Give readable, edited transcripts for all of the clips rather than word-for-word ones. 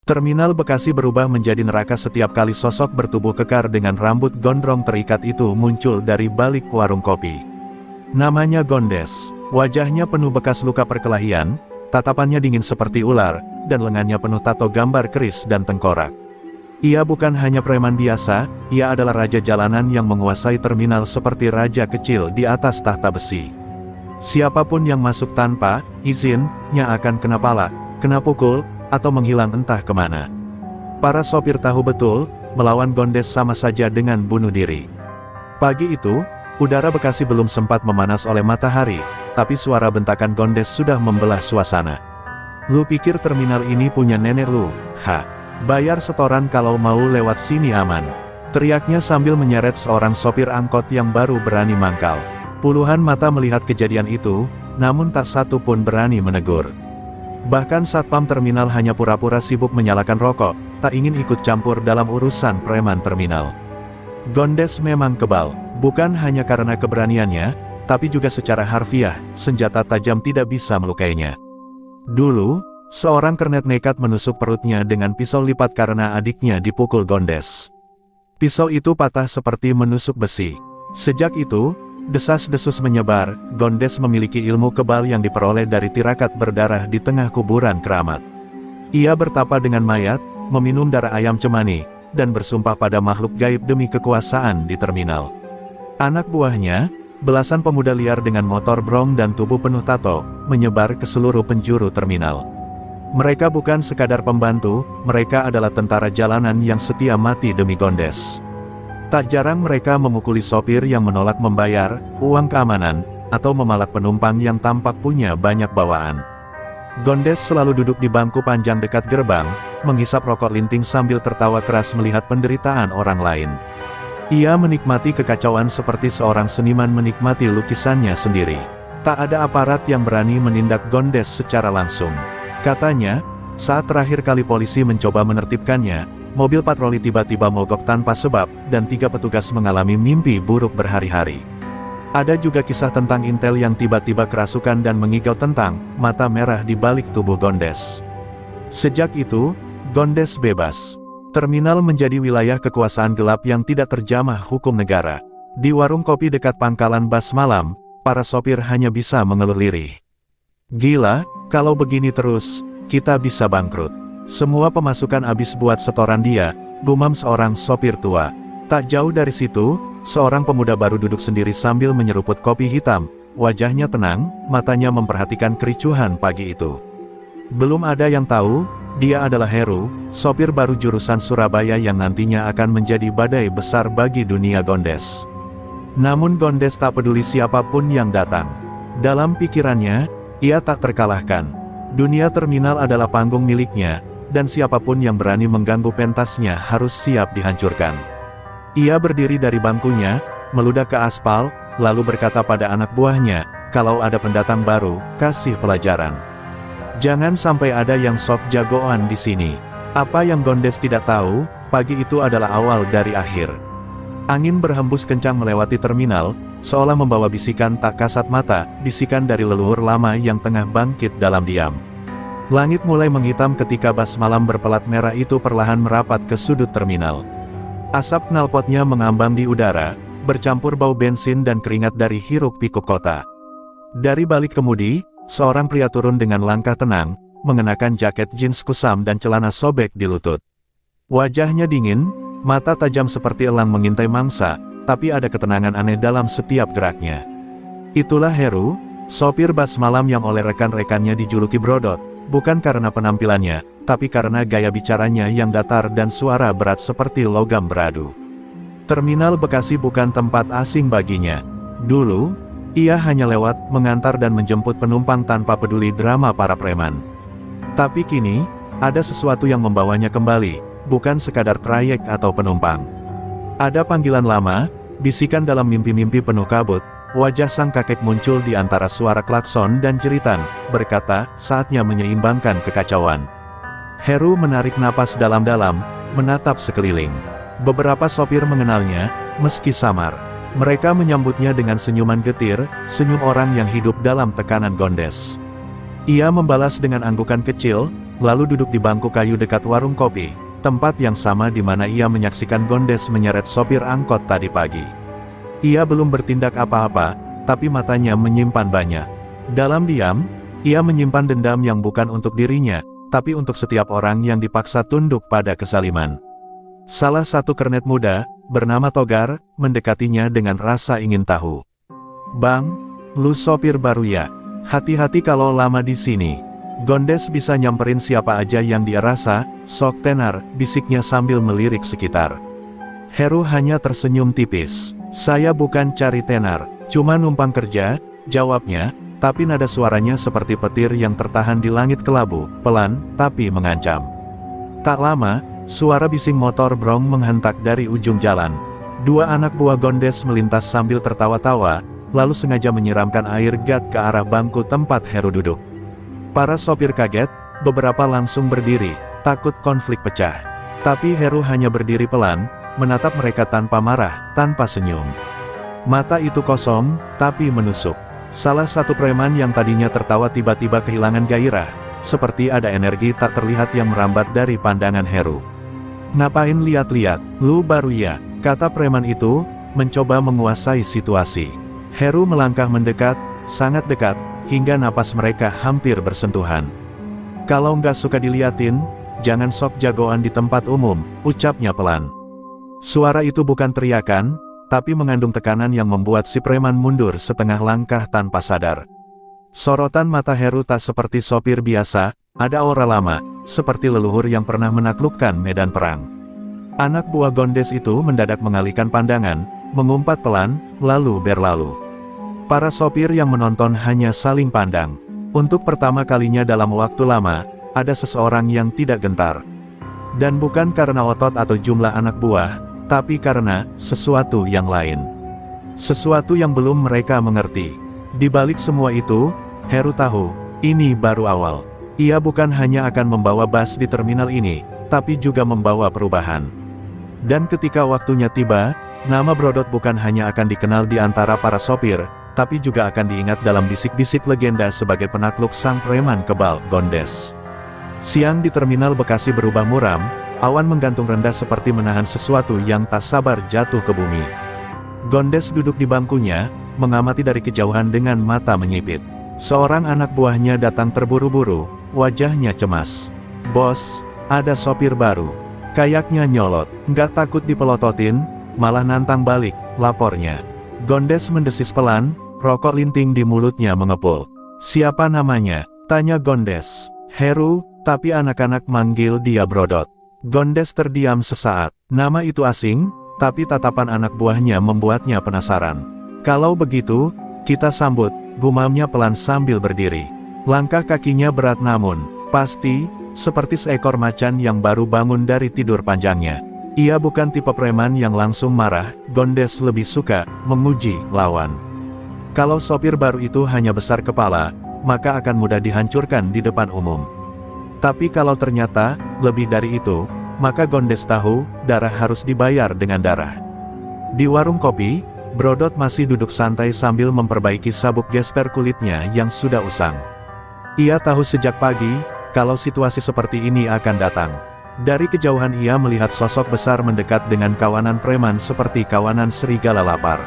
Terminal Bekasi berubah menjadi neraka setiap kali sosok bertubuh kekar dengan rambut gondrong terikat itu muncul dari balik warung kopi. Namanya Gondes. Wajahnya penuh bekas luka perkelahian, tatapannya dingin seperti ular, dan lengannya penuh tato gambar keris dan tengkorak. Ia bukan hanya preman biasa, ia adalah raja jalanan yang menguasai terminal seperti raja kecil di atas tahta besi. Siapapun yang masuk tanpa izinnya akan kena pala, kena pukul, atau menghilang entah kemana. Para sopir tahu betul, melawan Gondes sama saja dengan bunuh diri. Pagi itu, udara Bekasi belum sempat memanas oleh matahari, tapi suara bentakan Gondes sudah membelah suasana. Lu pikir terminal ini punya nenek lu? Ha! Bayar setoran kalau mau lewat sini aman. Teriaknya sambil menyeret seorang sopir angkot yang baru berani mangkal. Puluhan mata melihat kejadian itu, namun tak satu pun berani menegur. Bahkan satpam terminal hanya pura-pura sibuk menyalakan rokok, tak ingin ikut campur dalam urusan preman terminal. Gondes memang kebal, bukan hanya karena keberaniannya, tapi juga secara harfiah, senjata tajam tidak bisa melukainya. Dulu, seorang kernet nekat menusuk perutnya dengan pisau lipat karena adiknya dipukul Gondes. Pisau itu patah seperti menusuk besi. Sejak itu, desas-desus menyebar, Gondes memiliki ilmu kebal yang diperoleh dari tirakat berdarah di tengah kuburan keramat. Ia bertapa dengan mayat, meminum darah ayam cemani, dan bersumpah pada makhluk gaib demi kekuasaan di terminal. Anak buahnya, belasan pemuda liar dengan motor brong dan tubuh penuh tato, menyebar ke seluruh penjuru terminal. Mereka bukan sekadar pembantu, mereka adalah tentara jalanan yang setia mati demi Gondes. Tak jarang mereka memukuli sopir yang menolak membayar uang keamanan, atau memalak penumpang yang tampak punya banyak bawaan. Gondes selalu duduk di bangku panjang dekat gerbang, menghisap rokok linting sambil tertawa keras melihat penderitaan orang lain. Ia menikmati kekacauan seperti seorang seniman menikmati lukisannya sendiri. Tak ada aparat yang berani menindak Gondes secara langsung. Katanya, saat terakhir kali polisi mencoba menertibkannya, mobil patroli tiba-tiba mogok tanpa sebab, dan 3 petugas mengalami mimpi buruk berhari-hari. Ada juga kisah tentang intel yang tiba-tiba kerasukan dan mengigau tentang mata merah di balik tubuh Gondes. Sejak itu, Gondes bebas. Terminal menjadi wilayah kekuasaan gelap yang tidak terjamah hukum negara. Di warung kopi dekat pangkalan bas malam, para sopir hanya bisa mengeluh lirih. Gila, kalau begini terus, kita bisa bangkrut. Semua pemasukan habis buat setoran dia, gumam seorang sopir tua. Tak jauh dari situ, seorang pemuda baru duduk sendiri sambil menyeruput kopi hitam. Wajahnya tenang, matanya memperhatikan kericuhan pagi itu. Belum ada yang tahu, dia adalah Heru, sopir baru jurusan Surabaya yang nantinya akan menjadi badai besar bagi dunia Gondes. Namun Gondes tak peduli siapapun yang datang. Dalam pikirannya, ia tak terkalahkan. Dunia terminal adalah panggung miliknya, dan siapapun yang berani mengganggu pentasnya harus siap dihancurkan. Ia berdiri dari bangkunya, meludah ke aspal, lalu berkata pada anak buahnya, kalau ada pendatang baru, kasih pelajaran. Jangan sampai ada yang sok jagoan di sini. Apa yang Gondes tidak tahu, pagi itu adalah awal dari akhir. Angin berhembus kencang melewati terminal, seolah membawa bisikan tak kasat mata, bisikan dari leluhur lama yang tengah bangkit dalam diam. Langit mulai menghitam ketika bas malam berpelat merah itu perlahan merapat ke sudut terminal. Asap knalpotnya mengambang di udara, bercampur bau bensin dan keringat dari hiruk-pikuk kota. Dari balik kemudi, seorang pria turun dengan langkah tenang, mengenakan jaket jeans kusam dan celana sobek di lutut. Wajahnya dingin, mata tajam seperti elang mengintai mangsa, tapi ada ketenangan aneh dalam setiap geraknya. Itulah Heru, sopir bas malam yang oleh rekan-rekannya dijuluki Brodot, bukan karena penampilannya, tapi karena gaya bicaranya yang datar dan suara berat seperti logam beradu. Terminal Bekasi bukan tempat asing baginya. Dulu, ia hanya lewat, mengantar dan menjemput penumpang tanpa peduli drama para preman. Tapi kini, ada sesuatu yang membawanya kembali, bukan sekadar trayek atau penumpang. Ada panggilan lama, bisikan dalam mimpi-mimpi penuh kabut, wajah sang kakek muncul di antara suara klakson dan jeritan, berkata, saatnya menyeimbangkan kekacauan. Heru menarik napas dalam-dalam, menatap sekeliling. Beberapa sopir mengenalnya, meski samar. Mereka menyambutnya dengan senyuman getir, senyum orang yang hidup dalam tekanan Gondes. Ia membalas dengan anggukan kecil, lalu duduk di bangku kayu dekat warung kopi, tempat yang sama di mana ia menyaksikan Gondes menyeret sopir angkot tadi pagi. Ia belum bertindak apa-apa, tapi matanya menyimpan banyak. Dalam diam, ia menyimpan dendam yang bukan untuk dirinya, tapi untuk setiap orang yang dipaksa tunduk pada kezaliman. Salah satu kernet muda, bernama Togar, mendekatinya dengan rasa ingin tahu. "Bang, lu sopir baru ya? Hati-hati kalau lama di sini. Gondes bisa nyamperin siapa aja yang dia rasa, sok tenar," bisiknya sambil melirik sekitar. Heru hanya tersenyum tipis. "Saya bukan cari tenar, cuma numpang kerja," jawabnya, tapi nada suaranya seperti petir yang tertahan di langit kelabu, pelan, tapi mengancam. Tak lama, suara bising motor brong menghentak dari ujung jalan. Dua anak buah Gondes melintas sambil tertawa-tawa, lalu sengaja menyiramkan air gat ke arah bangku tempat Heru duduk. Para sopir kaget, beberapa langsung berdiri, takut konflik pecah. Tapi Heru hanya berdiri pelan, menatap mereka tanpa marah, tanpa senyum. Mata itu kosong, tapi menusuk. Salah satu preman yang tadinya tertawa tiba-tiba kehilangan gairah, seperti ada energi tak terlihat yang merambat dari pandangan Heru. "Ngapain lihat-lihat, lu baru ya?" kata preman itu, mencoba menguasai situasi. Heru melangkah mendekat, sangat dekat, hingga napas mereka hampir bersentuhan. "Kalau nggak suka diliatin, jangan sok jagoan di tempat umum," ucapnya pelan. Suara itu bukan teriakan, tapi mengandung tekanan yang membuat si preman mundur setengah langkah tanpa sadar. Sorotan mata Heru tak seperti sopir biasa, ada aura lama, seperti leluhur yang pernah menaklukkan medan perang. Anak buah Gondes itu mendadak mengalihkan pandangan, mengumpat pelan, lalu berlalu. Para sopir yang menonton hanya saling pandang. Untuk pertama kalinya dalam waktu lama, ada seseorang yang tidak gentar. Dan bukan karena otot atau jumlah anak buah, tapi karena sesuatu yang lain. Sesuatu yang belum mereka mengerti. Di balik semua itu, Heru tahu, ini baru awal. Ia bukan hanya akan membawa bus di terminal ini, tapi juga membawa perubahan. Dan ketika waktunya tiba, nama Brodot bukan hanya akan dikenal di antara para sopir, tapi juga akan diingat dalam bisik-bisik legenda sebagai penakluk sang preman kebal, Gondes. Siang di terminal Bekasi berubah muram. Awan menggantung rendah seperti menahan sesuatu yang tak sabar jatuh ke bumi. Gondes duduk di bangkunya, mengamati dari kejauhan dengan mata menyipit. Seorang anak buahnya datang terburu-buru, wajahnya cemas. "Bos, ada sopir baru. Kayaknya nyolot, nggak takut dipelototin, malah nantang balik," lapornya. Gondes mendesis pelan, rokok linting di mulutnya mengepul. "Siapa namanya?" tanya Gondes. "Heru, tapi anak-anak manggil dia Brodot." Gondes terdiam sesaat. Nama itu asing, tapi tatapan anak buahnya membuatnya penasaran. "Kalau begitu, kita sambut," gumamnya pelan sambil berdiri. Langkah kakinya berat namun, pasti, seperti seekor macan yang baru bangun dari tidur panjangnya. Ia bukan tipe preman yang langsung marah, Gondes lebih suka menguji lawan. Kalau sopir baru itu hanya besar kepala, maka akan mudah dihancurkan di depan umum. Tapi kalau ternyata lebih dari itu, maka Gondes tahu, darah harus dibayar dengan darah. Di warung kopi, Brodot masih duduk santai sambil memperbaiki sabuk gesper kulitnya yang sudah usang. Ia tahu sejak pagi, kalau situasi seperti ini akan datang. Dari kejauhan ia melihat sosok besar mendekat dengan kawanan preman seperti kawanan serigala lapar.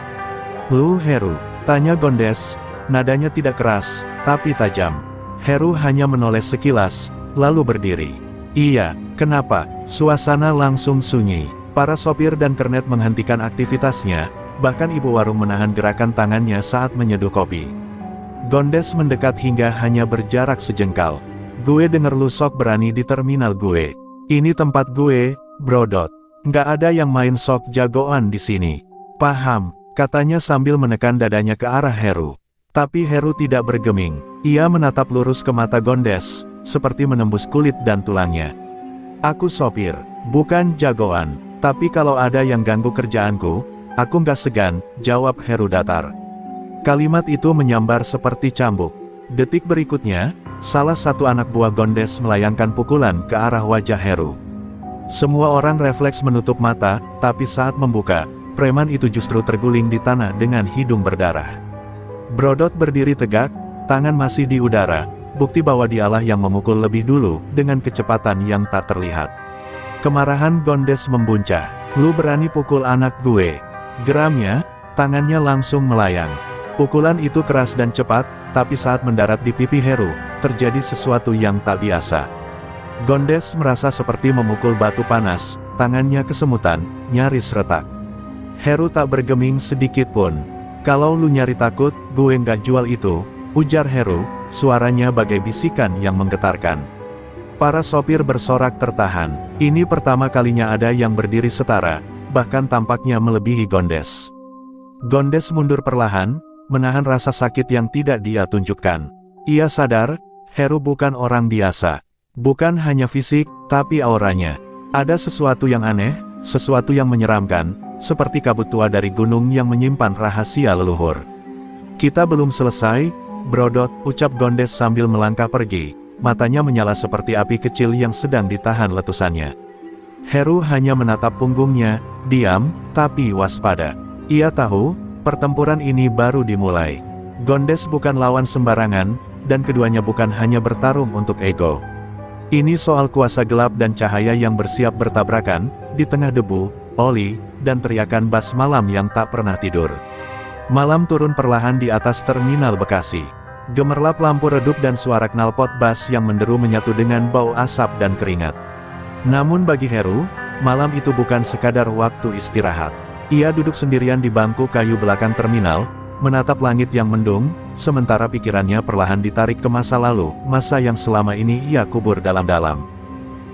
"Lu Heru?" tanya Gondes, nadanya tidak keras, tapi tajam. Heru hanya menoles sekilas, lalu berdiri. "Iya, kenapa?" Suasana langsung sunyi. Para sopir dan kernet menghentikan aktivitasnya, bahkan ibu warung menahan gerakan tangannya saat menyeduh kopi. Gondes mendekat hingga hanya berjarak sejengkal. "Gue denger lu sok berani di terminal gue. Ini tempat gue, Brodot. Nggak ada yang main sok jagoan di sini." "Paham," katanya sambil menekan dadanya ke arah Heru. Tapi Heru tidak bergeming. Ia menatap lurus ke mata Gondes, seperti menembus kulit dan tulangnya. "Aku sopir, bukan jagoan. Tapi kalau ada yang ganggu kerjaanku, aku nggak segan," jawab Heru datar. Kalimat itu menyambar seperti cambuk. Detik berikutnya, salah satu anak buah Gondes melayangkan pukulan ke arah wajah Heru. Semua orang refleks menutup mata, tapi saat membuka, preman itu justru terguling di tanah dengan hidung berdarah. Brodot berdiri tegak, tangan masih di udara, bukti bahwa dialah yang memukul lebih dulu, dengan kecepatan yang tak terlihat. Kemarahan Gondes membuncah. "Lu berani pukul anak gue?" geramnya, tangannya langsung melayang. Pukulan itu keras dan cepat, tapi saat mendarat di pipi Heru, terjadi sesuatu yang tak biasa. Gondes merasa seperti memukul batu panas, tangannya kesemutan, nyaris retak. Heru tak bergeming sedikit pun. "Kalau lu nyari takut, gue nggak jual itu," ujar Heru, suaranya bagai bisikan yang menggetarkan. Para sopir bersorak tertahan. Ini pertama kalinya ada yang berdiri setara, bahkan tampaknya melebihi Gondes. Gondes mundur perlahan, menahan rasa sakit yang tidak dia tunjukkan. Ia sadar, Heru bukan orang biasa. Bukan hanya fisik, tapi auranya. Ada sesuatu yang aneh, sesuatu yang menyeramkan, seperti kabut tua dari gunung yang menyimpan rahasia leluhur. "Kita belum selesai, Brodot," ucap Gondes sambil melangkah pergi, matanya menyala seperti api kecil yang sedang ditahan letusannya. Heru hanya menatap punggungnya, diam, tapi waspada. Ia tahu, pertempuran ini baru dimulai. Gondes bukan lawan sembarangan, dan keduanya bukan hanya bertarung untuk ego. Ini soal kuasa gelap dan cahaya yang bersiap bertabrakan, di tengah debu, oli, dan teriakan bas malam yang tak pernah tidur. Malam turun perlahan di atas terminal Bekasi. Gemerlap lampu redup dan suara knalpot bas yang menderu menyatu dengan bau asap dan keringat. Namun bagi Heru, malam itu bukan sekadar waktu istirahat. Ia duduk sendirian di bangku kayu belakang terminal, menatap langit yang mendung, sementara pikirannya perlahan ditarik ke masa lalu, masa yang selama ini ia kubur dalam-dalam.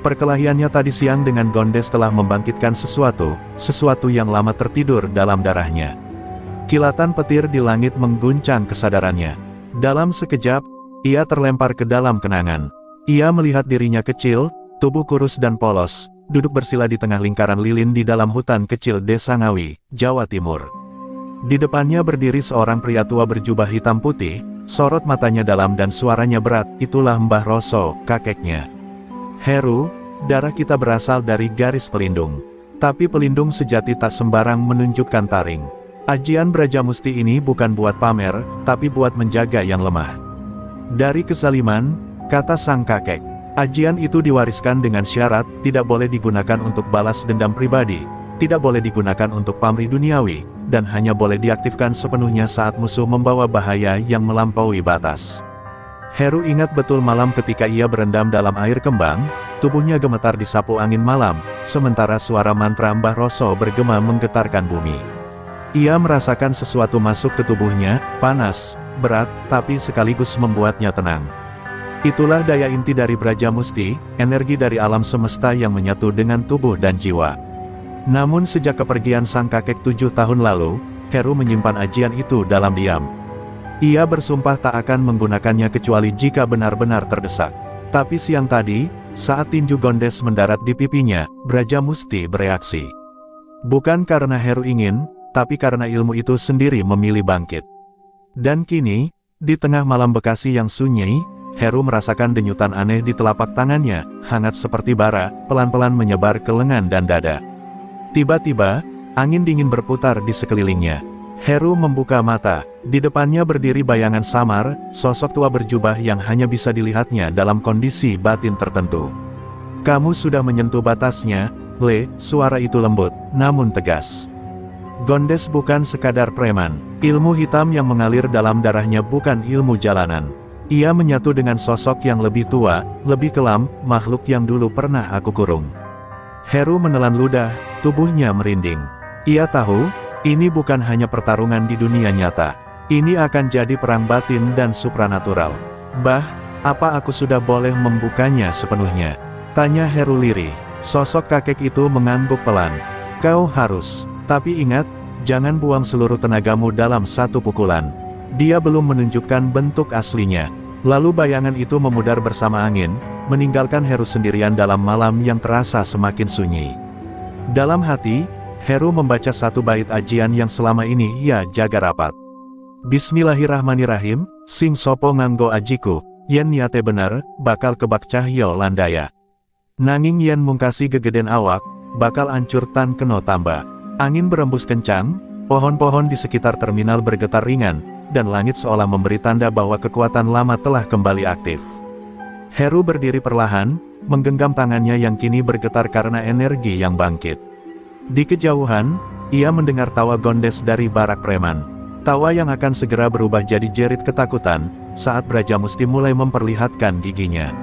Perkelahiannya tadi siang dengan Gondes telah membangkitkan sesuatu yang lama tertidur dalam darahnya. Kilatan petir di langit mengguncang kesadarannya. Dalam sekejap, ia terlempar ke dalam kenangan. Ia melihat dirinya kecil, tubuh kurus dan polos, duduk bersila di tengah lingkaran lilin di dalam hutan kecil Desa Ngawi, Jawa Timur. Di depannya berdiri seorang pria tua berjubah hitam putih, sorot matanya dalam dan suaranya berat, "Itulah Mbah Roso, kakeknya. Heru, darah kita berasal dari garis pelindung. Tapi pelindung sejati tak sembarang menunjukkan taring. Ajian Brajamusti ini bukan buat pamer, tapi buat menjaga yang lemah." "Dari kezaliman," kata sang kakek. "Ajian itu diwariskan dengan syarat, tidak boleh digunakan untuk balas dendam pribadi, tidak boleh digunakan untuk pamrih duniawi, dan hanya boleh diaktifkan sepenuhnya saat musuh membawa bahaya yang melampaui batas." Heru ingat betul malam ketika ia berendam dalam air kembang, tubuhnya gemetar disapu angin malam, sementara suara mantra Mbah Roso bergema menggetarkan bumi. Ia merasakan sesuatu masuk ke tubuhnya, panas, berat, tapi sekaligus membuatnya tenang. Itulah daya inti dari Brajamusti, energi dari alam semesta yang menyatu dengan tubuh dan jiwa. Namun sejak kepergian sang kakek 7 tahun lalu, Heru menyimpan ajian itu dalam diam. Ia bersumpah tak akan menggunakannya kecuali jika benar-benar terdesak. Tapi siang tadi, saat tinju Gondes mendarat di pipinya, Brajamusti bereaksi. Bukan karena Heru ingin, tapi karena ilmu itu sendiri memilih bangkit. Dan kini, di tengah malam Bekasi yang sunyi, Heru merasakan denyutan aneh di telapak tangannya, hangat seperti bara, pelan-pelan menyebar ke lengan dan dada. Tiba-tiba, angin dingin berputar di sekelilingnya. Heru membuka mata, di depannya berdiri bayangan samar, sosok tua berjubah yang hanya bisa dilihatnya dalam kondisi batin tertentu. "Kamu sudah menyentuh batasnya, Le," suara itu lembut, namun tegas. Gondes bukan sekadar preman. Ilmu hitam yang mengalir dalam darahnya bukan ilmu jalanan. Ia menyatu dengan sosok yang lebih tua, lebih kelam, makhluk yang dulu pernah aku kurung. Heru menelan ludah, tubuhnya merinding. Ia tahu, ini bukan hanya pertarungan di dunia nyata. Ini akan jadi perang batin dan supranatural. "Bah, apa aku sudah boleh membukanya sepenuhnya?" tanya Heru lirih. Sosok kakek itu mengangguk pelan. "Kau harus. Tapi ingat, jangan buang seluruh tenagamu dalam satu pukulan." Dia belum menunjukkan bentuk aslinya. Lalu bayangan itu memudar bersama angin, meninggalkan Heru sendirian dalam malam yang terasa semakin sunyi. Dalam hati, Heru membaca satu bait ajian yang selama ini ia jaga rapat. "Bismillahirrahmanirrahim, sing sopo nganggo ajiku, yen niate bener, bakal kebak cahyo landaya. Nanging yen mungkasi gegeden awak, bakal ancur tan keno tamba." Angin berembus kencang, pohon-pohon di sekitar terminal bergetar ringan, dan langit seolah memberi tanda bahwa kekuatan lama telah kembali aktif. Heru berdiri perlahan, menggenggam tangannya yang kini bergetar karena energi yang bangkit. Di kejauhan, ia mendengar tawa Gondes dari barak preman. Tawa yang akan segera berubah jadi jerit ketakutan, saat Brajamusti mulai memperlihatkan giginya.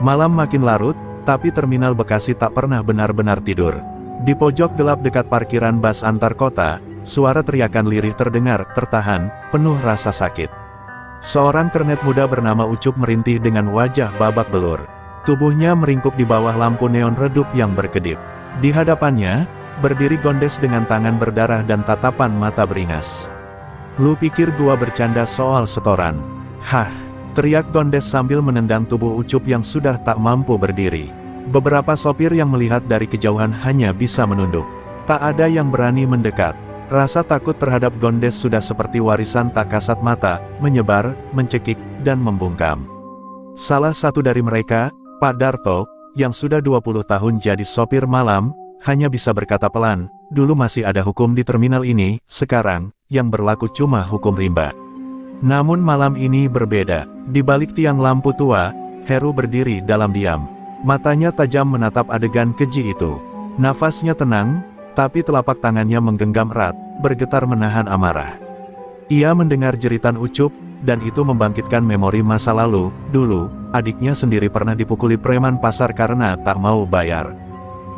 Malam makin larut, tapi terminal Bekasi tak pernah benar-benar tidur. Di pojok gelap dekat parkiran bus antar kota, suara teriakan lirih terdengar, tertahan, penuh rasa sakit. Seorang kernet muda bernama Ucup merintih dengan wajah babak belur. Tubuhnya meringkuk di bawah lampu neon redup yang berkedip. Di hadapannya, berdiri Gondes dengan tangan berdarah dan tatapan mata beringas. "Lu pikir gua bercanda soal setoran?" "Hah!" teriak Gondes sambil menendang tubuh Ucup yang sudah tak mampu berdiri. Beberapa sopir yang melihat dari kejauhan hanya bisa menunduk. Tak ada yang berani mendekat. Rasa takut terhadap Gondes sudah seperti warisan tak kasat mata, menyebar, mencekik, dan membungkam. Salah satu dari mereka, Pak Darto, yang sudah 20 tahun jadi sopir malam, hanya bisa berkata pelan, "Dulu masih ada hukum di terminal ini, sekarang, yang berlaku cuma hukum rimba." Namun malam ini berbeda. Di balik tiang lampu tua, Heru berdiri dalam diam. Matanya tajam menatap adegan keji itu. Nafasnya tenang, tapi telapak tangannya menggenggam erat, bergetar menahan amarah. Ia mendengar jeritan Ucup, dan itu membangkitkan memori masa lalu. Dulu, adiknya sendiri pernah dipukuli preman pasar karena tak mau bayar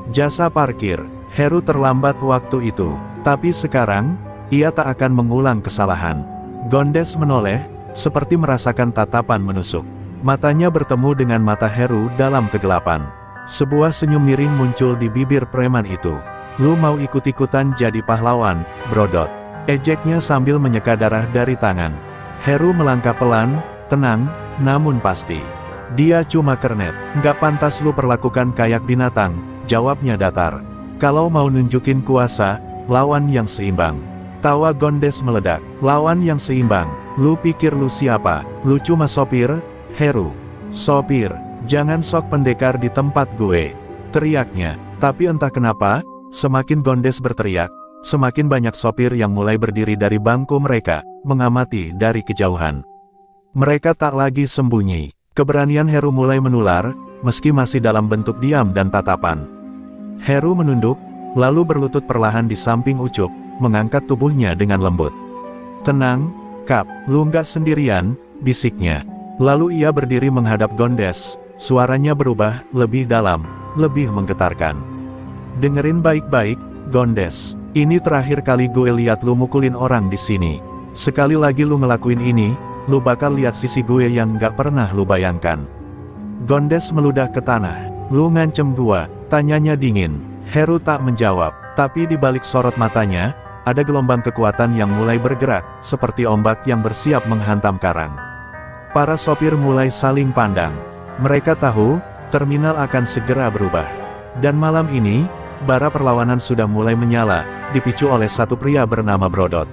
jasa parkir. Heru terlambat waktu itu, tapi sekarang, ia tak akan mengulang kesalahan. Gondes menoleh, seperti merasakan tatapan menusuk. Matanya bertemu dengan mata Heru dalam kegelapan. Sebuah senyum miring muncul di bibir preman itu. "Lu mau ikut-ikutan jadi pahlawan, brodot?" ejeknya sambil menyeka darah dari tangan. Heru melangkah pelan, tenang, namun pasti. "Dia cuma kernet, nggak pantas lu perlakukan kayak binatang," jawabnya datar. "Kalau mau nunjukin kuasa, lawan yang seimbang." Tawa Gondes meledak. "Lawan yang seimbang? Lu pikir lu siapa? Lu cuma sopir?" "Heru, sopir, jangan sok pendekar di tempat gue," teriaknya. Tapi entah kenapa, semakin Gondes berteriak, semakin banyak sopir yang mulai berdiri dari bangku mereka, mengamati dari kejauhan. Mereka tak lagi sembunyi. Keberanian Heru mulai menular, meski masih dalam bentuk diam dan tatapan. Heru menunduk, lalu berlutut perlahan di samping Ucup, mengangkat tubuhnya dengan lembut. "Tenang, Kap, lu nggak sendirian," bisiknya. Lalu ia berdiri menghadap Gondes, suaranya berubah, lebih dalam, lebih menggetarkan. "Dengerin baik-baik, Gondes. Ini terakhir kali gue lihat lu mukulin orang di sini. Sekali lagi lu ngelakuin ini, lu bakal lihat sisi gue yang gak pernah lu bayangkan." Gondes meludah ke tanah. "Lu ngancem gua?" tanyanya dingin. Heru tak menjawab, tapi di balik sorot matanya, ada gelombang kekuatan yang mulai bergerak, seperti ombak yang bersiap menghantam karang. Para sopir mulai saling pandang. Mereka tahu, terminal akan segera berubah. Dan malam ini, bara perlawanan sudah mulai menyala, dipicu oleh satu pria bernama Brodot.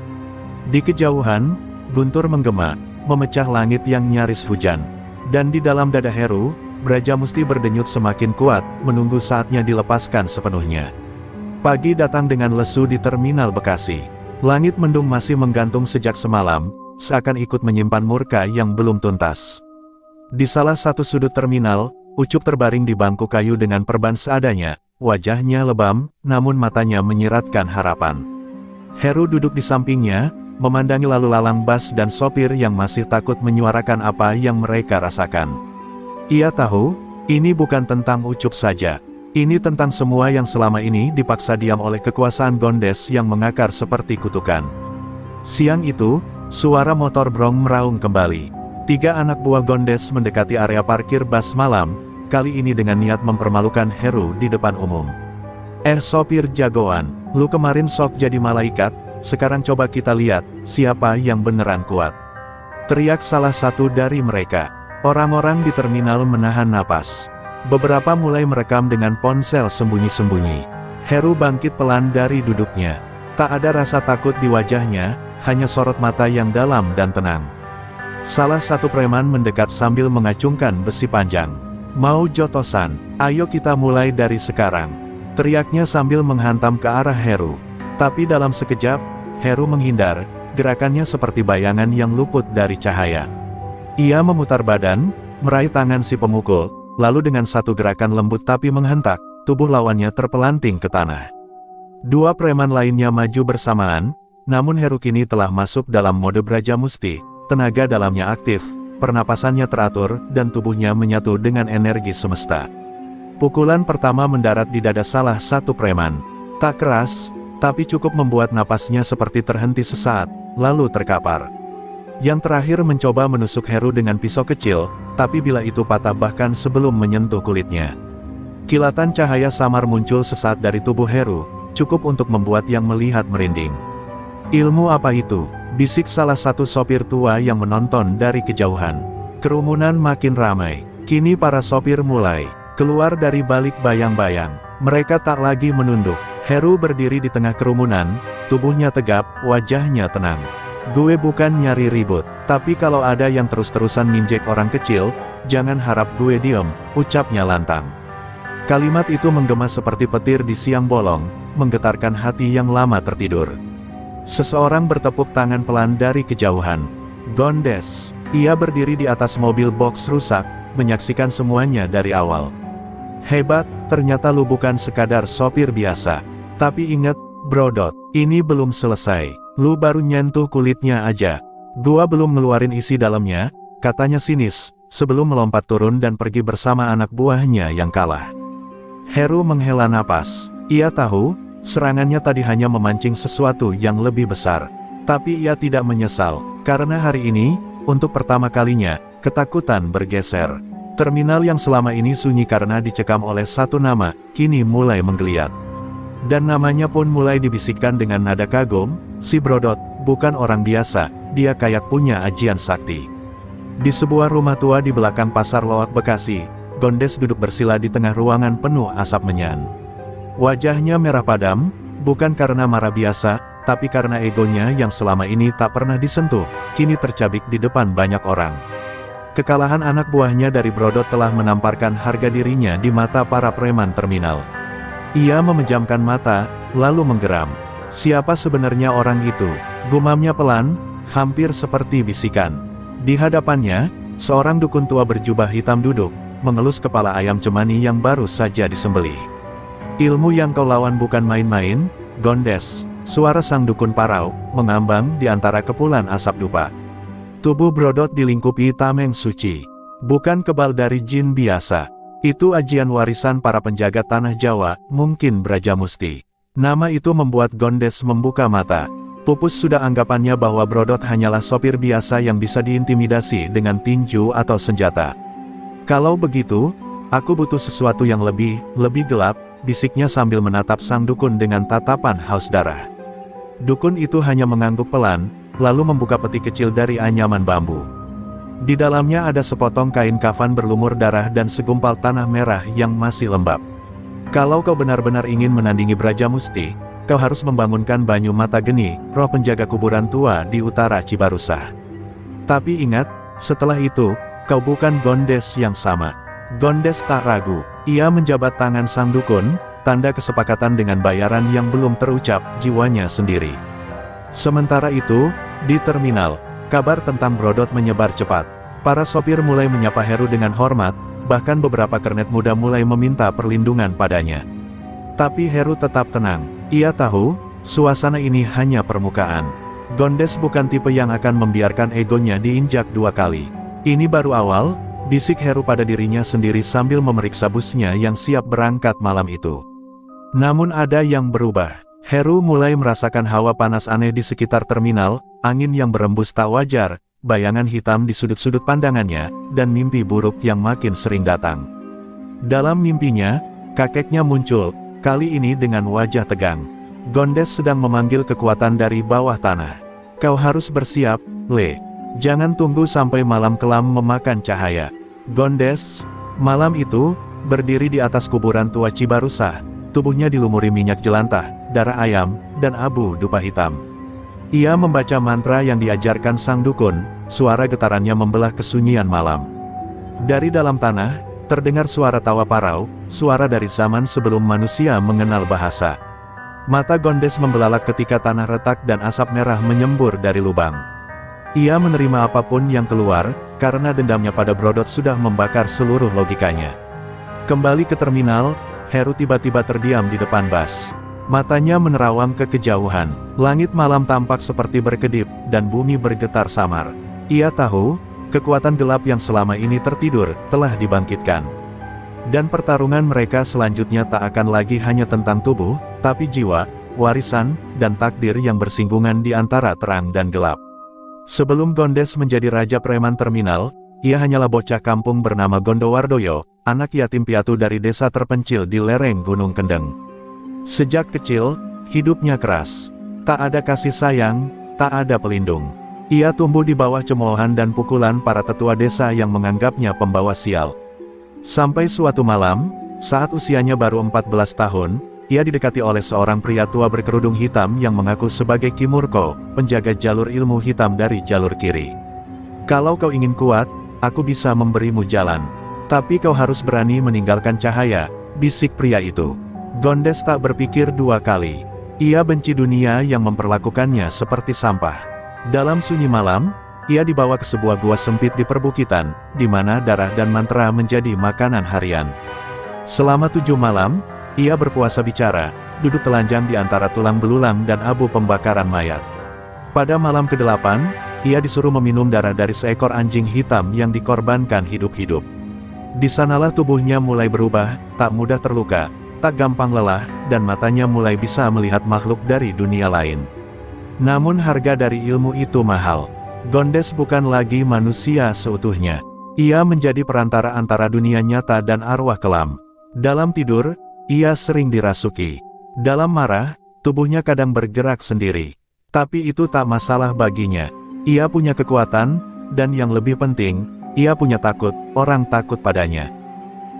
Di kejauhan, guntur menggema, memecah langit yang nyaris hujan. Dan di dalam dada Heru, Brajamusti berdenyut semakin kuat, menunggu saatnya dilepaskan sepenuhnya. Pagi datang dengan lesu di terminal Bekasi. Langit mendung masih menggantung sejak semalam, seakan ikut menyimpan murka yang belum tuntas. Di salah satu sudut terminal, Ucup terbaring di bangku kayu dengan perban seadanya, wajahnya lebam, namun matanya menyiratkan harapan. Heru duduk di sampingnya, memandangi lalu lalang bus dan sopir yang masih takut menyuarakan apa yang mereka rasakan. Ia tahu, ini bukan tentang Ucup saja. Ini tentang semua yang selama ini dipaksa diam oleh kekuasaan Gondes yang mengakar seperti kutukan. Siang itu, suara motor brong meraung kembali. 3 anak buah Gondes mendekati area parkir bus malam, kali ini dengan niat mempermalukan Heru di depan umum. Sopir jagoan, lu kemarin sok jadi malaikat, sekarang coba kita lihat, siapa yang beneran kuat," teriak salah satu dari mereka. Orang-orang di terminal menahan napas. Beberapa mulai merekam dengan ponsel sembunyi-sembunyi. Heru bangkit pelan dari duduknya. Tak ada rasa takut di wajahnya, hanya sorot mata yang dalam dan tenang. Salah satu preman mendekat sambil mengacungkan besi panjang. "Mau jotosan? Ayo kita mulai dari sekarang," teriaknya sambil menghantam ke arah Heru. Tapi dalam sekejap, Heru menghindar, gerakannya seperti bayangan yang luput dari cahaya. Ia memutar badan, meraih tangan si pemukul, lalu dengan satu gerakan lembut tapi menghentak, tubuh lawannya terpelanting ke tanah. Dua preman lainnya maju bersamaan, namun Heru kini telah masuk dalam mode Brajamusti, tenaga dalamnya aktif, pernapasannya teratur, dan tubuhnya menyatu dengan energi semesta. Pukulan pertama mendarat di dada salah satu preman. Tak keras, tapi cukup membuat napasnya seperti terhenti sesaat, lalu terkapar. Yang terakhir mencoba menusuk Heru dengan pisau kecil, tapi bila itu patah bahkan sebelum menyentuh kulitnya. Kilatan cahaya samar muncul sesaat dari tubuh Heru, cukup untuk membuat yang melihat merinding. "Ilmu apa itu?" bisik salah satu sopir tua yang menonton dari kejauhan. Kerumunan makin ramai. Kini para sopir mulai keluar dari balik bayang-bayang. Mereka tak lagi menunduk. Heru berdiri di tengah kerumunan, tubuhnya tegap, wajahnya tenang. "Gue bukan nyari ribut, tapi kalau ada yang terus-terusan nginjek orang kecil, jangan harap gue diem," ucapnya lantang. Kalimat itu menggema seperti petir di siang bolong, menggetarkan hati yang lama tertidur. Seseorang bertepuk tangan pelan dari kejauhan. "Gondes." Ia berdiri di atas mobil box rusak, menyaksikan semuanya dari awal. "Hebat, ternyata lu bukan sekadar sopir biasa. Tapi ingat, Brodot, ini belum selesai. Lu baru nyentuh kulitnya aja. Gua belum ngeluarin isi dalamnya," katanya sinis, sebelum melompat turun dan pergi bersama anak buahnya yang kalah. Heru menghela napas. Ia tahu, serangannya tadi hanya memancing sesuatu yang lebih besar. Tapi ia tidak menyesal, karena hari ini, untuk pertama kalinya, ketakutan bergeser. Terminal yang selama ini sunyi karena dicekam oleh satu nama, kini mulai menggeliat. Dan namanya pun mulai dibisikkan dengan nada kagum, si Brodot, bukan orang biasa, dia kayak punya ajian sakti. Di sebuah rumah tua di belakang Pasar Loak Bekasi, Gondes duduk bersila di tengah ruangan penuh asap menyan. Wajahnya merah padam, bukan karena marah biasa, tapi karena egonya yang selama ini tak pernah disentuh, kini tercabik di depan banyak orang. Kekalahan anak buahnya dari Brodot telah menamparkan harga dirinya di mata para preman terminal. Ia memejamkan mata, lalu menggeram. Siapa sebenarnya orang itu? Gumamnya pelan, hampir seperti bisikan. Di hadapannya, seorang dukun tua berjubah hitam duduk, mengelus kepala ayam cemani yang baru saja disembelih. "Ilmu yang kau lawan bukan main-main, Gondes," suara sang dukun parau, mengambang di antara kepulan asap dupa. Tubuh Brodot dilingkupi tameng suci. Bukan kebal dari jin biasa. Itu ajian warisan para penjaga tanah Jawa, mungkin Brajamusti. Nama itu membuat Gondes membuka mata. Pupus sudah anggapannya bahwa Brodot hanyalah sopir biasa yang bisa diintimidasi dengan tinju atau senjata. "Kalau begitu, aku butuh sesuatu yang lebih gelap," bisiknya sambil menatap sang dukun dengan tatapan haus darah. Dukun itu hanya mengangguk pelan, lalu membuka peti kecil dari anyaman bambu. Di dalamnya ada sepotong kain kafan berlumur darah dan segumpal tanah merah yang masih lembab. "Kalau kau benar-benar ingin menandingi Brajamusti, kau harus membangunkan Banyu Mata Geni, roh penjaga kuburan tua di utara Cibarusah. Tapi ingat, setelah itu, kau bukan Gondes yang sama." Gondes tak ragu. Ia menjabat tangan sang dukun, tanda kesepakatan dengan bayaran yang belum terucap, jiwanya sendiri. Sementara itu, di terminal, kabar tentang Brodot menyebar cepat. Para sopir mulai menyapa Heru dengan hormat, bahkan beberapa kernet muda mulai meminta perlindungan padanya. Tapi Heru tetap tenang. Ia tahu, suasana ini hanya permukaan. Gondes bukan tipe yang akan membiarkan egonya diinjak dua kali. "Ini baru awal," bisik Heru pada dirinya sendiri sambil memeriksa busnya yang siap berangkat malam itu. Namun ada yang berubah. Heru mulai merasakan hawa panas aneh di sekitar terminal, angin yang berembus tak wajar, bayangan hitam di sudut-sudut pandangannya, dan mimpi buruk yang makin sering datang. Dalam mimpinya, kakeknya muncul, kali ini dengan wajah tegang. Gondes sedang memanggil kekuatan dari bawah tanah. "Kau harus bersiap, Le. Jangan tunggu sampai malam kelam memakan cahaya." Gondes, malam itu, berdiri di atas kuburan tua Cibarusah, tubuhnya dilumuri minyak jelantah, darah ayam, dan abu dupa hitam. Ia membaca mantra yang diajarkan sang dukun, suara getarannya membelah kesunyian malam. Dari dalam tanah, terdengar suara tawa parau, suara dari zaman sebelum manusia mengenal bahasa. Mata Gondes membelalak ketika tanah retak dan asap merah menyembur dari lubang. Ia menerima apapun yang keluar, karena dendamnya pada Brodot sudah membakar seluruh logikanya. Kembali ke terminal, Heru tiba-tiba terdiam di depan bus. Matanya menerawang ke kejauhan. Langit malam tampak seperti berkedip, dan bumi bergetar samar. Ia tahu, kekuatan gelap yang selama ini tertidur, telah dibangkitkan. Dan pertarungan mereka selanjutnya tak akan lagi hanya tentang tubuh, tapi jiwa, warisan, dan takdir yang bersinggungan di antara terang dan gelap. Sebelum Gondes menjadi Raja Preman Terminal, ia hanyalah bocah kampung bernama Gondowardoyo, anak yatim piatu dari desa terpencil di lereng Gunung Kendeng. Sejak kecil, hidupnya keras. Tak ada kasih sayang, tak ada pelindung. Ia tumbuh di bawah cemoohan dan pukulan para tetua desa yang menganggapnya pembawa sial. Sampai suatu malam, saat usianya baru 14 tahun, ia didekati oleh seorang pria tua berkerudung hitam yang mengaku sebagai Ki Murko, penjaga jalur ilmu hitam dari jalur kiri. "Kalau kau ingin kuat, aku bisa memberimu jalan. Tapi kau harus berani meninggalkan cahaya," bisik pria itu. Gondes tak berpikir dua kali. Ia benci dunia yang memperlakukannya seperti sampah. Dalam sunyi malam, ia dibawa ke sebuah gua sempit di perbukitan, di mana darah dan mantra menjadi makanan harian. Selama 7 malam, ia berpuasa bicara, duduk telanjang di antara tulang belulang dan abu pembakaran mayat. Pada malam ke-8, ia disuruh meminum darah dari seekor anjing hitam yang dikorbankan hidup-hidup. Di sanalah tubuhnya mulai berubah, tak mudah terluka, tak gampang lelah, dan matanya mulai bisa melihat makhluk dari dunia lain. Namun harga dari ilmu itu mahal. Gondes bukan lagi manusia seutuhnya. Ia menjadi perantara antara dunia nyata dan arwah kelam. Dalam tidur, ia sering dirasuki. Dalam marah, tubuhnya kadang bergerak sendiri. Tapi itu tak masalah baginya. Ia punya kekuatan, dan yang lebih penting, ia punya takut, orang takut padanya.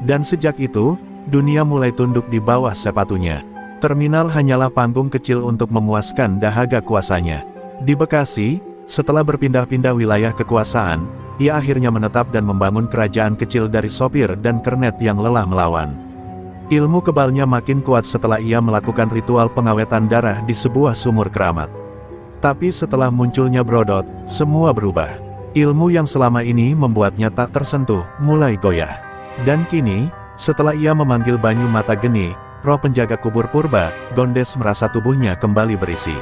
Dan sejak itu, dunia mulai tunduk di bawah sepatunya. Terminal hanyalah panggung kecil untuk memuaskan dahaga kuasanya. Di Bekasi, setelah berpindah-pindah wilayah kekuasaan, ia akhirnya menetap dan membangun kerajaan kecil dari sopir dan kernet yang lelah melawan. Ilmu kebalnya makin kuat setelah ia melakukan ritual pengawetan darah di sebuah sumur keramat. Tapi setelah munculnya Brodot, semua berubah. Ilmu yang selama ini membuatnya tak tersentuh, mulai goyah. Dan kini, setelah ia memanggil Banyu Mata Geni, roh penjaga kubur purba, Gondes merasa tubuhnya kembali berisi.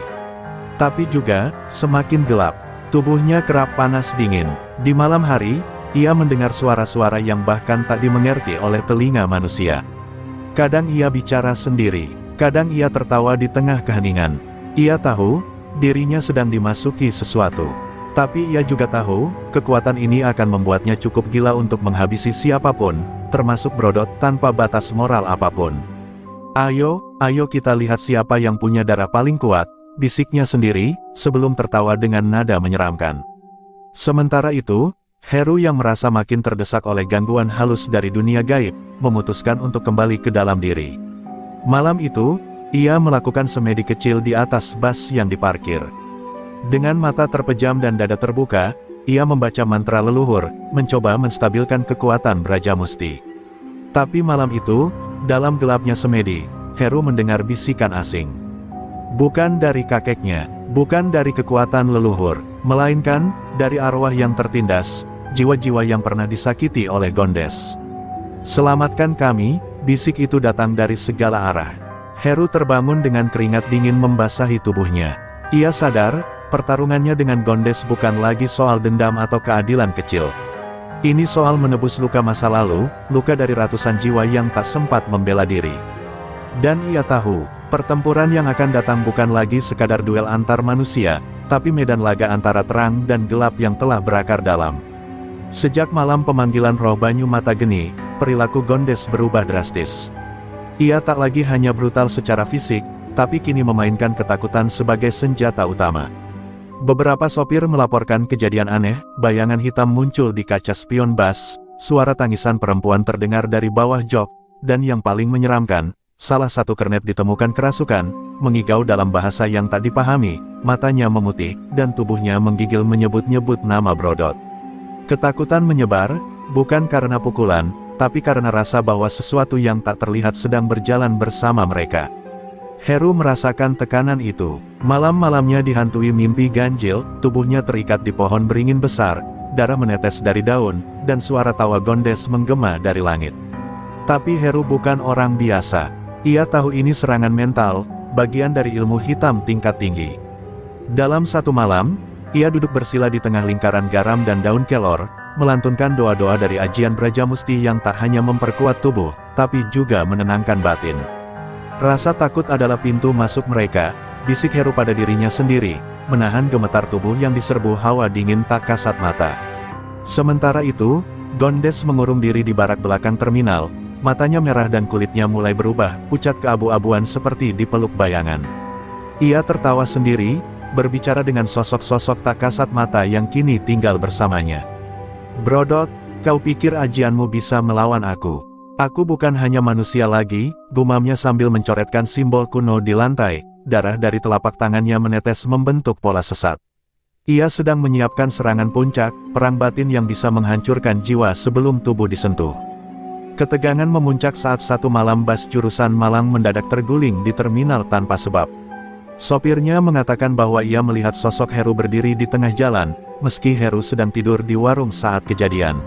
Tapi juga, semakin gelap. Tubuhnya kerap panas dingin. Di malam hari, ia mendengar suara-suara yang bahkan tak dimengerti oleh telinga manusia. Kadang ia bicara sendiri, kadang ia tertawa di tengah keheningan. Ia tahu, dirinya sedang dimasuki sesuatu. Tapi ia juga tahu, kekuatan ini akan membuatnya cukup gila untuk menghabisi siapapun, termasuk Brodot tanpa batas moral apapun. Ayo kita lihat siapa yang punya darah paling kuat," bisiknya sendiri, sebelum tertawa dengan nada menyeramkan. Sementara itu, Heru yang merasa makin terdesak oleh gangguan halus dari dunia gaib, memutuskan untuk kembali ke dalam diri. Malam itu, ia melakukan semedi kecil di atas bus yang diparkir. Dengan mata terpejam dan dada terbuka, ia membaca mantra leluhur, mencoba menstabilkan kekuatan Braja Musti. Tapi malam itu, dalam gelapnya semedi, Heru mendengar bisikan asing. Bukan dari kakeknya, bukan dari kekuatan leluhur, melainkan dari arwah yang tertindas, jiwa-jiwa yang pernah disakiti oleh Gondes. "Selamatkan kami," bisik itu datang dari segala arah. Heru terbangun dengan keringat dingin membasahi tubuhnya. Ia sadar, pertarungannya dengan Gondes bukan lagi soal dendam atau keadilan kecil. Ini soal menebus luka masa lalu, luka dari ratusan jiwa yang tak sempat membela diri. Dan ia tahu, pertempuran yang akan datang bukan lagi sekadar duel antar manusia, tapi medan laga antara terang dan gelap yang telah berakar dalam. Sejak malam pemanggilan roh Banyu Mata Geni, perilaku Gondes berubah drastis. Ia tak lagi hanya brutal secara fisik, tapi kini memainkan ketakutan sebagai senjata utama. Beberapa sopir melaporkan kejadian aneh, bayangan hitam muncul di kaca spion bus, suara tangisan perempuan terdengar dari bawah jok, dan yang paling menyeramkan, salah satu kernet ditemukan kerasukan, mengigau dalam bahasa yang tak dipahami, matanya memutih, dan tubuhnya menggigil menyebut-nyebut nama Brodot. Ketakutan menyebar, bukan karena pukulan, tapi karena rasa bahwa sesuatu yang tak terlihat sedang berjalan bersama mereka. Heru merasakan tekanan itu. Malam-malamnya dihantui mimpi ganjil, tubuhnya terikat di pohon beringin besar, darah menetes dari daun, dan suara tawa Gondes menggema dari langit. Tapi Heru bukan orang biasa. Ia tahu ini serangan mental, bagian dari ilmu hitam tingkat tinggi. Dalam satu malam, ia duduk bersila di tengah lingkaran garam dan daun kelor, melantunkan doa-doa dari ajian Brajamusti yang tak hanya memperkuat tubuh, tapi juga menenangkan batin. Rasa takut adalah pintu masuk mereka, bisik Heru pada dirinya sendiri, menahan gemetar tubuh yang diserbu hawa dingin tak kasat mata. Sementara itu, Gondes mengurung diri di barak belakang terminal, matanya merah dan kulitnya mulai berubah, pucat keabu-abuan seperti dipeluk bayangan. Ia tertawa sendiri, berbicara dengan sosok-sosok tak kasat mata yang kini tinggal bersamanya. "Brodot, kau pikir ajianmu bisa melawan aku? Aku bukan hanya manusia lagi," gumamnya sambil mencoretkan simbol kuno di lantai. Darah dari telapak tangannya menetes membentuk pola sesat. Ia sedang menyiapkan serangan puncak, perang batin yang bisa menghancurkan jiwa sebelum tubuh disentuh. Ketegangan memuncak saat satu malam bus jurusan Malang mendadak terguling di terminal tanpa sebab. Sopirnya mengatakan bahwa ia melihat sosok Heru berdiri di tengah jalan, meski Heru sedang tidur di warung saat kejadian.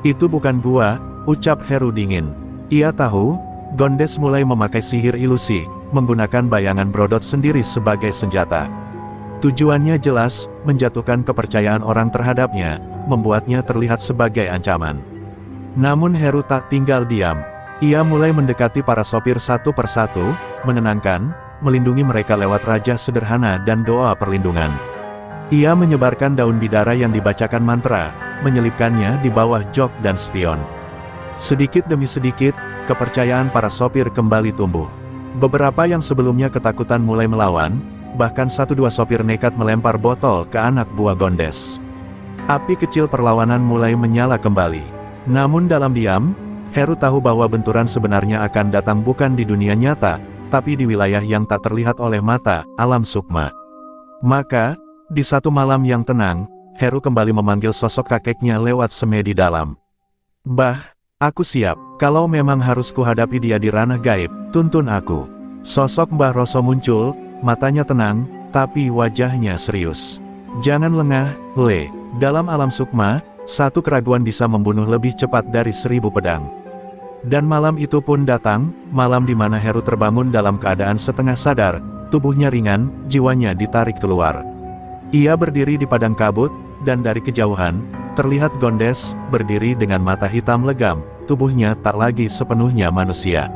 "Itu bukan gua," ucap Heru dingin. Ia tahu, Gondes mulai memakai sihir ilusi, menggunakan bayangan Brodot sendiri sebagai senjata. Tujuannya jelas, menjatuhkan kepercayaan orang terhadapnya, membuatnya terlihat sebagai ancaman. Namun Heru tak tinggal diam. Ia mulai mendekati para sopir satu persatu, menenangkan, melindungi mereka lewat raja sederhana dan doa perlindungan. Ia menyebarkan daun bidara yang dibacakan mantra, menyelipkannya di bawah jok dan spion. Sedikit demi sedikit, kepercayaan para sopir kembali tumbuh. Beberapa yang sebelumnya ketakutan mulai melawan, bahkan satu dua sopir nekat melempar botol ke anak buah Gondes. Api kecil perlawanan mulai menyala kembali. Namun dalam diam, Heru tahu bahwa benturan sebenarnya akan datang bukan di dunia nyata, tapi di wilayah yang tak terlihat oleh mata, alam sukma. Maka, di satu malam yang tenang, Heru kembali memanggil sosok kakeknya lewat semedi dalam. "Bah, aku siap. Kalau memang harus kuhadapi dia di ranah gaib, tuntun aku." Sosok Mbah Roso muncul, matanya tenang, tapi wajahnya serius. "Jangan lengah, Le. Dalam alam sukma, satu keraguan bisa membunuh lebih cepat dari 1000 pedang." Dan malam itu pun datang, malam di mana Heru terbangun dalam keadaan setengah sadar, tubuhnya ringan, jiwanya ditarik keluar. Ia berdiri di padang kabut, dan dari kejauhan, terlihat Gondes, berdiri dengan mata hitam legam, tubuhnya tak lagi sepenuhnya manusia.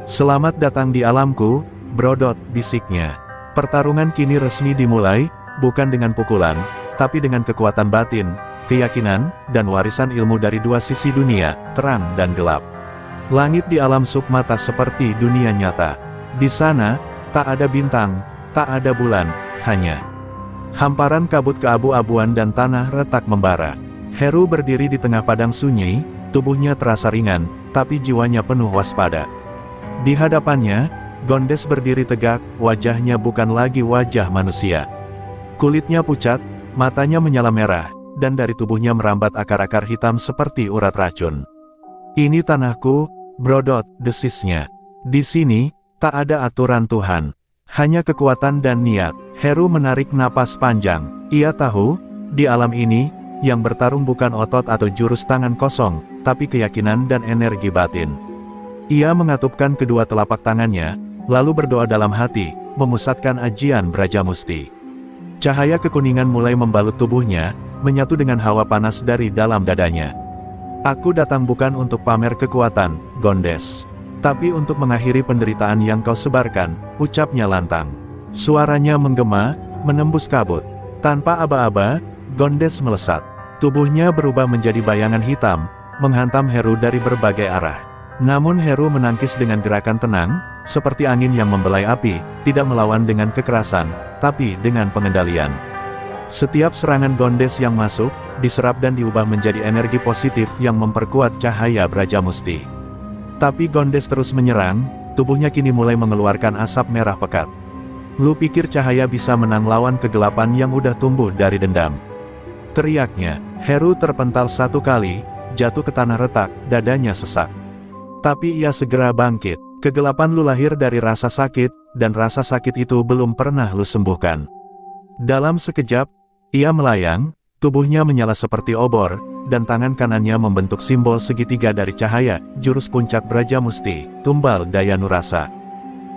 "Selamat datang di alamku, Brodot," bisiknya. Pertarungan kini resmi dimulai, bukan dengan pukulan, tapi dengan kekuatan batin, keyakinan, dan warisan ilmu dari dua sisi dunia, terang dan gelap. Langit di alam sukma tak seperti dunia nyata. Di sana, tak ada bintang, tak ada bulan, hanya hamparan kabut keabu-abuan dan tanah retak membara. Heru berdiri di tengah padang sunyi, tubuhnya terasa ringan, tapi jiwanya penuh waspada. Di hadapannya, Gondes berdiri tegak, wajahnya bukan lagi wajah manusia. Kulitnya pucat, matanya menyala merah, dan dari tubuhnya merambat akar-akar hitam seperti urat racun. "Ini tanahku, Brodot," desisnya. "Di sini, tak ada aturan Tuhan. Hanya kekuatan dan niat." Heru menarik napas panjang. Ia tahu, di alam ini, yang bertarung bukan otot atau jurus tangan kosong, tapi keyakinan dan energi batin. Ia mengatupkan kedua telapak tangannya, lalu berdoa dalam hati, memusatkan ajian Brajamusti. Cahaya kekuningan mulai membalut tubuhnya, menyatu dengan hawa panas dari dalam dadanya. "Aku datang bukan untuk pamer kekuatan, Gondes, tapi untuk mengakhiri penderitaan yang kau sebarkan," ucapnya lantang. Suaranya menggema, menembus kabut. Tanpa aba-aba, Gondes melesat. Tubuhnya berubah menjadi bayangan hitam, menghantam Heru dari berbagai arah. Namun Heru menangkis dengan gerakan tenang, seperti angin yang membelai api, tidak melawan dengan kekerasan, tapi dengan pengendalian. Setiap serangan Gondes yang masuk, diserap dan diubah menjadi energi positif yang memperkuat cahaya Brajamusti. Tapi Gondes terus menyerang, tubuhnya kini mulai mengeluarkan asap merah pekat. "Lu pikir cahaya bisa menang lawan kegelapan yang udah tumbuh dari dendam?" teriaknya. Heru terpental satu kali, jatuh ke tanah retak, dadanya sesak. Tapi ia segera bangkit. Kegelapan lu lahir dari rasa sakit, dan rasa sakit itu belum pernah lu sembuhkan. Dalam sekejap, ia melayang, tubuhnya menyala seperti obor, dan tangan kanannya membentuk simbol segitiga dari cahaya, jurus puncak Brajamusti, tumbal daya nurasa.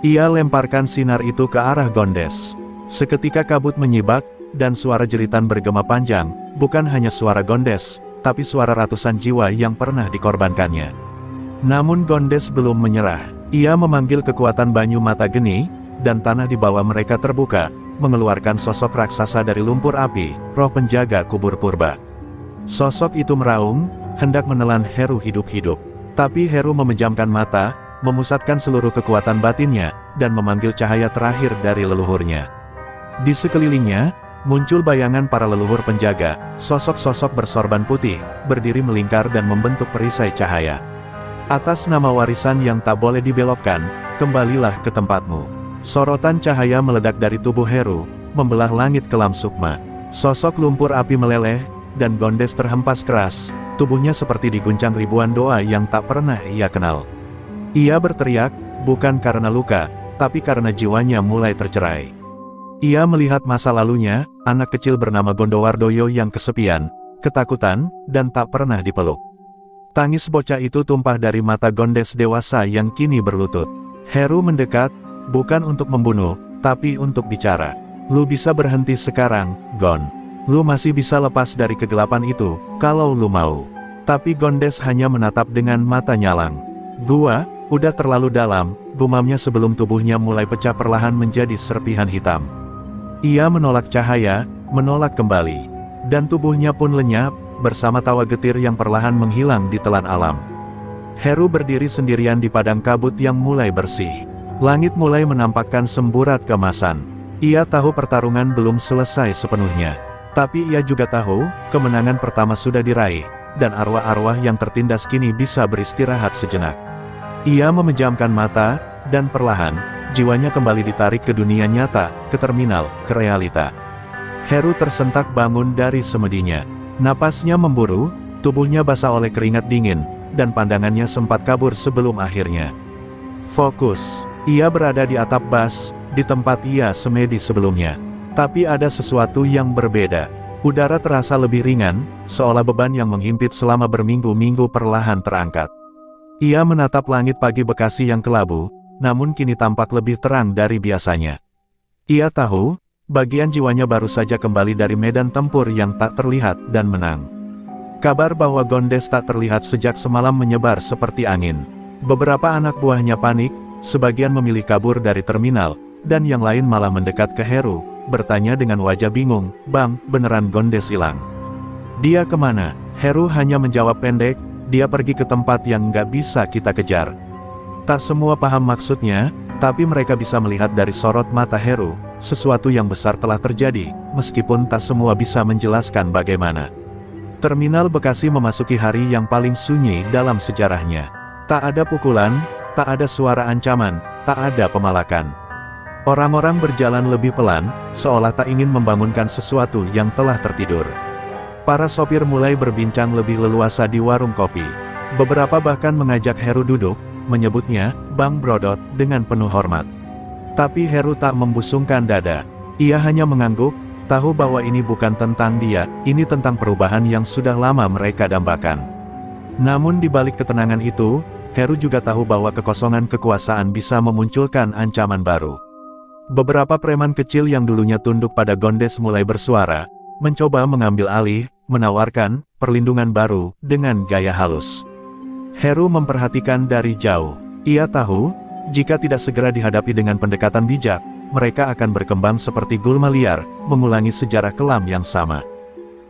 Ia lemparkan sinar itu ke arah Gondes. Seketika kabut menyibak, dan suara jeritan bergema panjang, bukan hanya suara Gondes, tapi suara ratusan jiwa yang pernah dikorbankannya. Namun Gondes belum menyerah. Ia memanggil kekuatan Banyu Mata Geni, dan tanah di bawah mereka terbuka, mengeluarkan sosok raksasa dari lumpur api, roh penjaga kubur purba. Sosok itu meraung, hendak menelan Heru hidup-hidup. Tapi Heru memejamkan mata, memusatkan seluruh kekuatan batinnya, dan memanggil cahaya terakhir dari leluhurnya. Di sekelilingnya, muncul bayangan para leluhur penjaga, sosok-sosok bersorban putih, berdiri melingkar dan membentuk perisai cahaya. Atas nama warisan yang tak boleh dibelokkan, kembalilah ke tempatmu. Sorotan cahaya meledak dari tubuh Heru, membelah langit kelam sukma. Sosok lumpur api meleleh, dan Gondes terhempas keras, tubuhnya seperti diguncang ribuan doa yang tak pernah ia kenal. Ia berteriak, bukan karena luka, tapi karena jiwanya mulai tercerai. Ia melihat masa lalunya, anak kecil bernama Gondowardoyo yang kesepian, ketakutan, dan tak pernah dipeluk. Tangis bocah itu tumpah dari mata Gondes dewasa yang kini berlutut. Heru mendekat, bukan untuk membunuh, tapi untuk bicara. Lu bisa berhenti sekarang, Gon. Lu masih bisa lepas dari kegelapan itu, kalau lu mau. Tapi Gondes hanya menatap dengan mata nyalang. Gua, udah terlalu dalam, gumamnya sebelum tubuhnya mulai pecah perlahan menjadi serpihan hitam. Ia menolak cahaya, menolak kembali. Dan tubuhnya pun lenyap, bersama tawa getir yang perlahan menghilang di telan alam. Heru berdiri sendirian di padang kabut yang mulai bersih. Langit mulai menampakkan semburat kemasan. Ia tahu pertarungan belum selesai sepenuhnya. Tapi ia juga tahu, kemenangan pertama sudah diraih, dan arwah-arwah yang tertindas kini bisa beristirahat sejenak. Ia memejamkan mata, dan perlahan, jiwanya kembali ditarik ke dunia nyata, ke terminal, ke realita. Heru tersentak bangun dari semedinya. Napasnya memburu, tubuhnya basah oleh keringat dingin, dan pandangannya sempat kabur sebelum akhirnya fokus. Ia berada di atap bas, di tempat ia semedi sebelumnya. Tapi ada sesuatu yang berbeda. Udara terasa lebih ringan, seolah beban yang menghimpit selama berminggu-minggu perlahan terangkat. Ia menatap langit pagi Bekasi yang kelabu, namun kini tampak lebih terang dari biasanya. Ia tahu, bagian jiwanya baru saja kembali dari medan tempur yang tak terlihat dan menang. Kabar bahwa Gondes tak terlihat sejak semalam menyebar seperti angin. Beberapa anak buahnya panik, sebagian memilih kabur dari terminal, dan yang lain malah mendekat ke Heru, bertanya dengan wajah bingung, "Bang, beneran Gondes hilang?" "Dia kemana?" Heru hanya menjawab pendek, "Dia pergi ke tempat yang nggak bisa kita kejar." Tak semua paham maksudnya, tapi mereka bisa melihat dari sorot mata Heru, sesuatu yang besar telah terjadi, meskipun tak semua bisa menjelaskan bagaimana. Terminal Bekasi memasuki hari yang paling sunyi dalam sejarahnya. Tak ada pukulan, tak ada suara ancaman, tak ada pemalakan. Orang-orang berjalan lebih pelan, seolah tak ingin membangunkan sesuatu yang telah tertidur. Para sopir mulai berbincang lebih leluasa di warung kopi. Beberapa bahkan mengajak Heru duduk, menyebutnya, "Bang Brodot," dengan penuh hormat. Tapi Heru tak membusungkan dada. Ia hanya mengangguk, tahu bahwa ini bukan tentang dia, ini tentang perubahan yang sudah lama mereka dambakan. Namun di balik ketenangan itu, Heru juga tahu bahwa kekosongan kekuasaan bisa memunculkan ancaman baru. Beberapa preman kecil yang dulunya tunduk pada Gondes mulai bersuara, mencoba mengambil alih, menawarkan perlindungan baru dengan gaya halus. Heru memperhatikan dari jauh. Ia tahu, jika tidak segera dihadapi dengan pendekatan bijak, mereka akan berkembang seperti gulma liar, mengulangi sejarah kelam yang sama.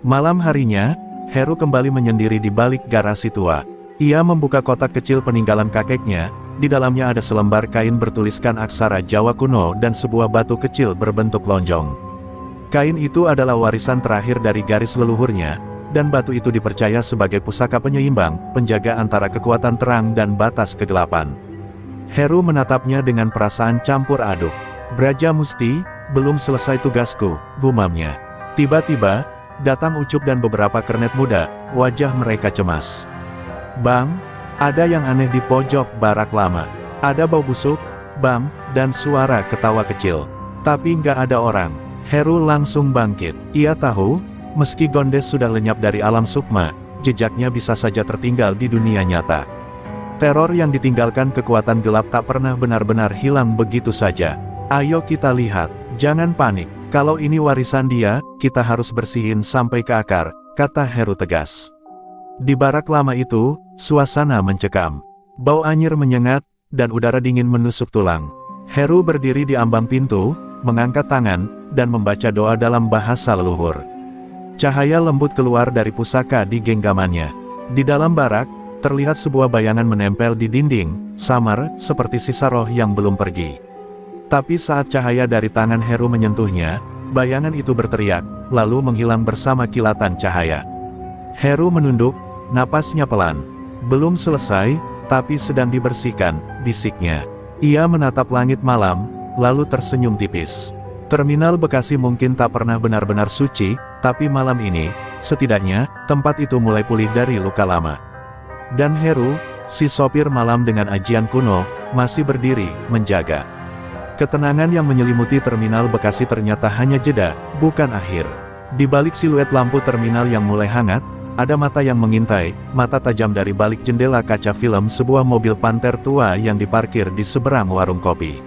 Malam harinya, Heru kembali menyendiri di balik garasi tua. Ia membuka kotak kecil peninggalan kakeknya, di dalamnya ada selembar kain bertuliskan aksara Jawa kuno dan sebuah batu kecil berbentuk lonjong. Kain itu adalah warisan terakhir dari garis leluhurnya, dan batu itu dipercaya sebagai pusaka penyeimbang, penjaga antara kekuatan terang dan batas kegelapan. Heru menatapnya dengan perasaan campur aduk. "Brajamusti, belum selesai tugasku," gumamnya. Tiba-tiba, datang Ucup dan beberapa kernet muda, wajah mereka cemas. "Bang, ada yang aneh di pojok barak lama. Ada bau busuk, bam, dan suara ketawa kecil. Tapi nggak ada orang. Heru langsung bangkit. Ia tahu, meski Gondes sudah lenyap dari alam sukma, jejaknya bisa saja tertinggal di dunia nyata. Teror yang ditinggalkan kekuatan gelap tak pernah benar-benar hilang begitu saja. Ayo kita lihat, jangan panik. Kalau ini warisan dia, kita harus bersihin sampai ke akar, kata Heru tegas. Di barak lama itu, suasana mencekam. Bau anyir menyengat, dan udara dingin menusuk tulang. Heru berdiri di ambang pintu, mengangkat tangan, dan membaca doa dalam bahasa leluhur. Cahaya lembut keluar dari pusaka di genggamannya. Di dalam barak, terlihat sebuah bayangan menempel di dinding, samar, seperti sisa roh yang belum pergi. Tapi saat cahaya dari tangan Heru menyentuhnya, bayangan itu berteriak, lalu menghilang bersama kilatan cahaya. Heru menunduk, napasnya pelan. Belum selesai, tapi sedang dibersihkan, bisiknya. Ia menatap langit malam, lalu tersenyum tipis. Terminal Bekasi mungkin tak pernah benar-benar suci, tapi malam ini, setidaknya, tempat itu mulai pulih dari luka lama. Dan Heru, si sopir malam dengan ajian kuno, masih berdiri, menjaga. Ketenangan yang menyelimuti Terminal Bekasi ternyata hanya jeda, bukan akhir. Di balik siluet lampu terminal yang mulai hangat, ada mata yang mengintai, mata tajam dari balik jendela kaca film sebuah mobil panter tua yang diparkir di seberang warung kopi.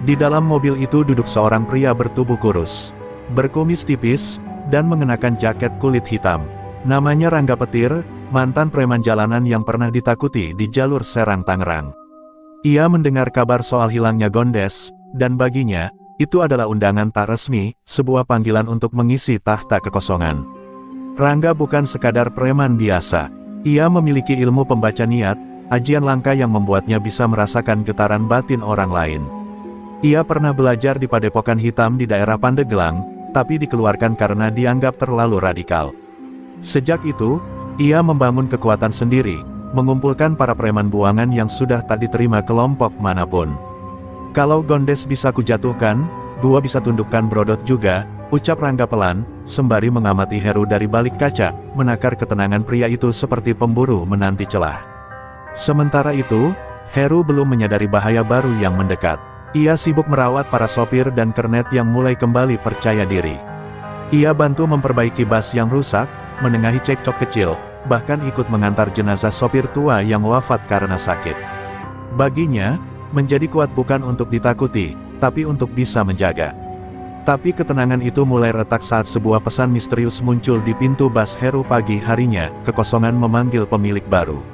Di dalam mobil itu duduk seorang pria bertubuh kurus, berkumis tipis, dan mengenakan jaket kulit hitam. Namanya Rangga Petir, mantan preman jalanan yang pernah ditakuti di jalur Serang Tangerang. Ia mendengar kabar soal hilangnya Gondes, dan baginya, itu adalah undangan tak resmi, sebuah panggilan untuk mengisi tahta kekosongan. Rangga bukan sekadar preman biasa. Ia memiliki ilmu pembaca niat, ajian langka yang membuatnya bisa merasakan getaran batin orang lain. Ia pernah belajar di Padepokan Hitam di daerah Pandeglang, tapi dikeluarkan karena dianggap terlalu radikal. Sejak itu, ia membangun kekuatan sendiri, mengumpulkan para preman buangan yang sudah tak diterima kelompok manapun. Kalau Gondes bisa kujatuhkan, gua bisa tundukkan Brodot juga, ucap Rangga pelan, sembari mengamati Heru dari balik kaca, menakar ketenangan pria itu seperti pemburu menanti celah. Sementara itu, Heru belum menyadari bahaya baru yang mendekat. Ia sibuk merawat para sopir dan kernet yang mulai kembali percaya diri. Ia bantu memperbaiki bas yang rusak, menengahi cekcok kecil, bahkan ikut mengantar jenazah sopir tua yang wafat karena sakit. Baginya, menjadi kuat bukan untuk ditakuti, tapi untuk bisa menjaga. Tapi ketenangan itu mulai retak saat sebuah pesan misterius muncul di pintu bas Heru pagi harinya, kekosongan memanggil pemilik baru.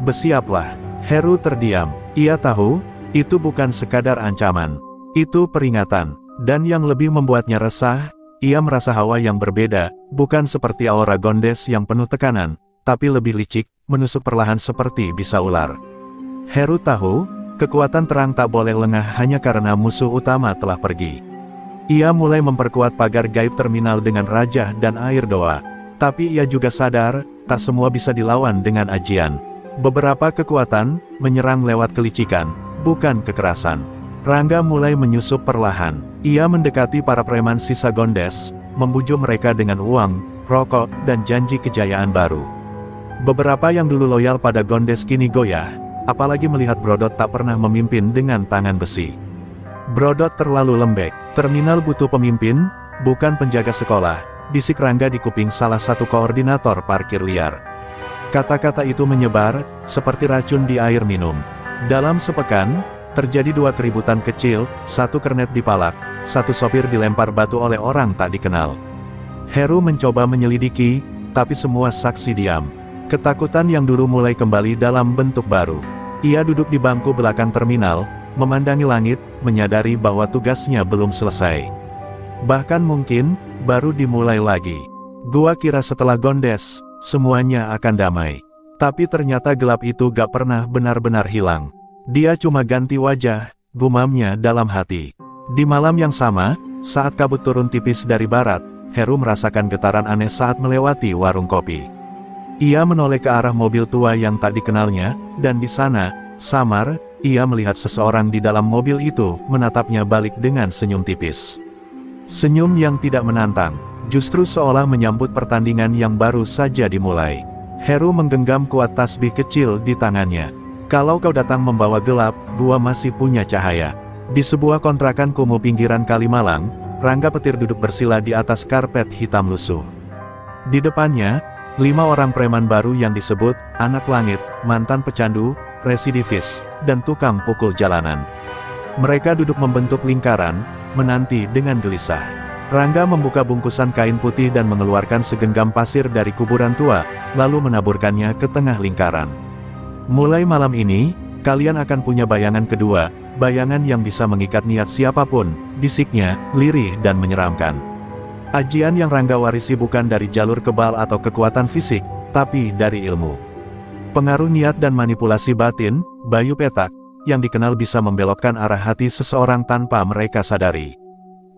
Bersiaplah. Heru terdiam. Ia tahu, itu bukan sekadar ancaman. Itu peringatan. Dan yang lebih membuatnya resah, ia merasa hawa yang berbeda, bukan seperti aura Gondes yang penuh tekanan, tapi lebih licik, menusuk perlahan seperti bisa ular. Heru tahu, kekuatan terang tak boleh lengah hanya karena musuh utama telah pergi. Ia mulai memperkuat pagar gaib terminal dengan raja dan air doa. Tapi ia juga sadar, tak semua bisa dilawan dengan ajian. Beberapa kekuatan, menyerang lewat kelicikan, bukan kekerasan. Rangga mulai menyusup perlahan. Ia mendekati para preman sisa Gondes, membujuk mereka dengan uang, rokok, dan janji kejayaan baru. Beberapa yang dulu loyal pada Gondes kini goyah, apalagi melihat Brodot tak pernah memimpin dengan tangan besi. Brodot terlalu lembek. Terminal butuh pemimpin, bukan penjaga sekolah, bisik Rangga di kuping salah satu koordinator parkir liar. Kata-kata itu menyebar, seperti racun di air minum. Dalam sepekan, terjadi dua keributan kecil, satu kernet dipalak, satu sopir dilempar batu oleh orang tak dikenal. Heru mencoba menyelidiki, tapi semua saksi diam. Ketakutan yang dulu mulai kembali dalam bentuk baru. Ia duduk di bangku belakang terminal, memandangi langit, menyadari bahwa tugasnya belum selesai. Bahkan mungkin, baru dimulai lagi. Gua kira setelah Gondes, semuanya akan damai. Tapi ternyata gelap itu gak pernah benar-benar hilang. Dia cuma ganti wajah, gumamnya dalam hati. Di malam yang sama, saat kabut turun tipis dari barat, Heru merasakan getaran aneh saat melewati warung kopi. Ia menoleh ke arah mobil tua yang tak dikenalnya, dan di sana, samar, ia melihat seseorang di dalam mobil itu, menatapnya balik dengan senyum tipis. Senyum yang tidak menantang, justru seolah menyambut pertandingan yang baru saja dimulai. Heru menggenggam kuat tasbih kecil di tangannya. Kalau kau datang membawa gelap, gua masih punya cahaya. Di sebuah kontrakan kumuh pinggiran Kalimalang, Rangga Petir duduk bersila di atas karpet hitam lusuh. Di depannya, 5 orang preman baru yang disebut anak langit, mantan pecandu, residivis, dan tukang pukul jalanan. Mereka duduk membentuk lingkaran, menanti dengan gelisah. Rangga membuka bungkusan kain putih dan mengeluarkan segenggam pasir dari kuburan tua, lalu menaburkannya ke tengah lingkaran. Mulai malam ini, kalian akan punya bayangan kedua, bayangan yang bisa mengikat niat siapapun, bisiknya, lirih dan menyeramkan. Ajian yang Rangga warisi bukan dari jalur kebal atau kekuatan fisik, tapi dari ilmu. Pengaruh niat dan manipulasi batin, Bayu Petak, yang dikenal bisa membelokkan arah hati seseorang tanpa mereka sadari.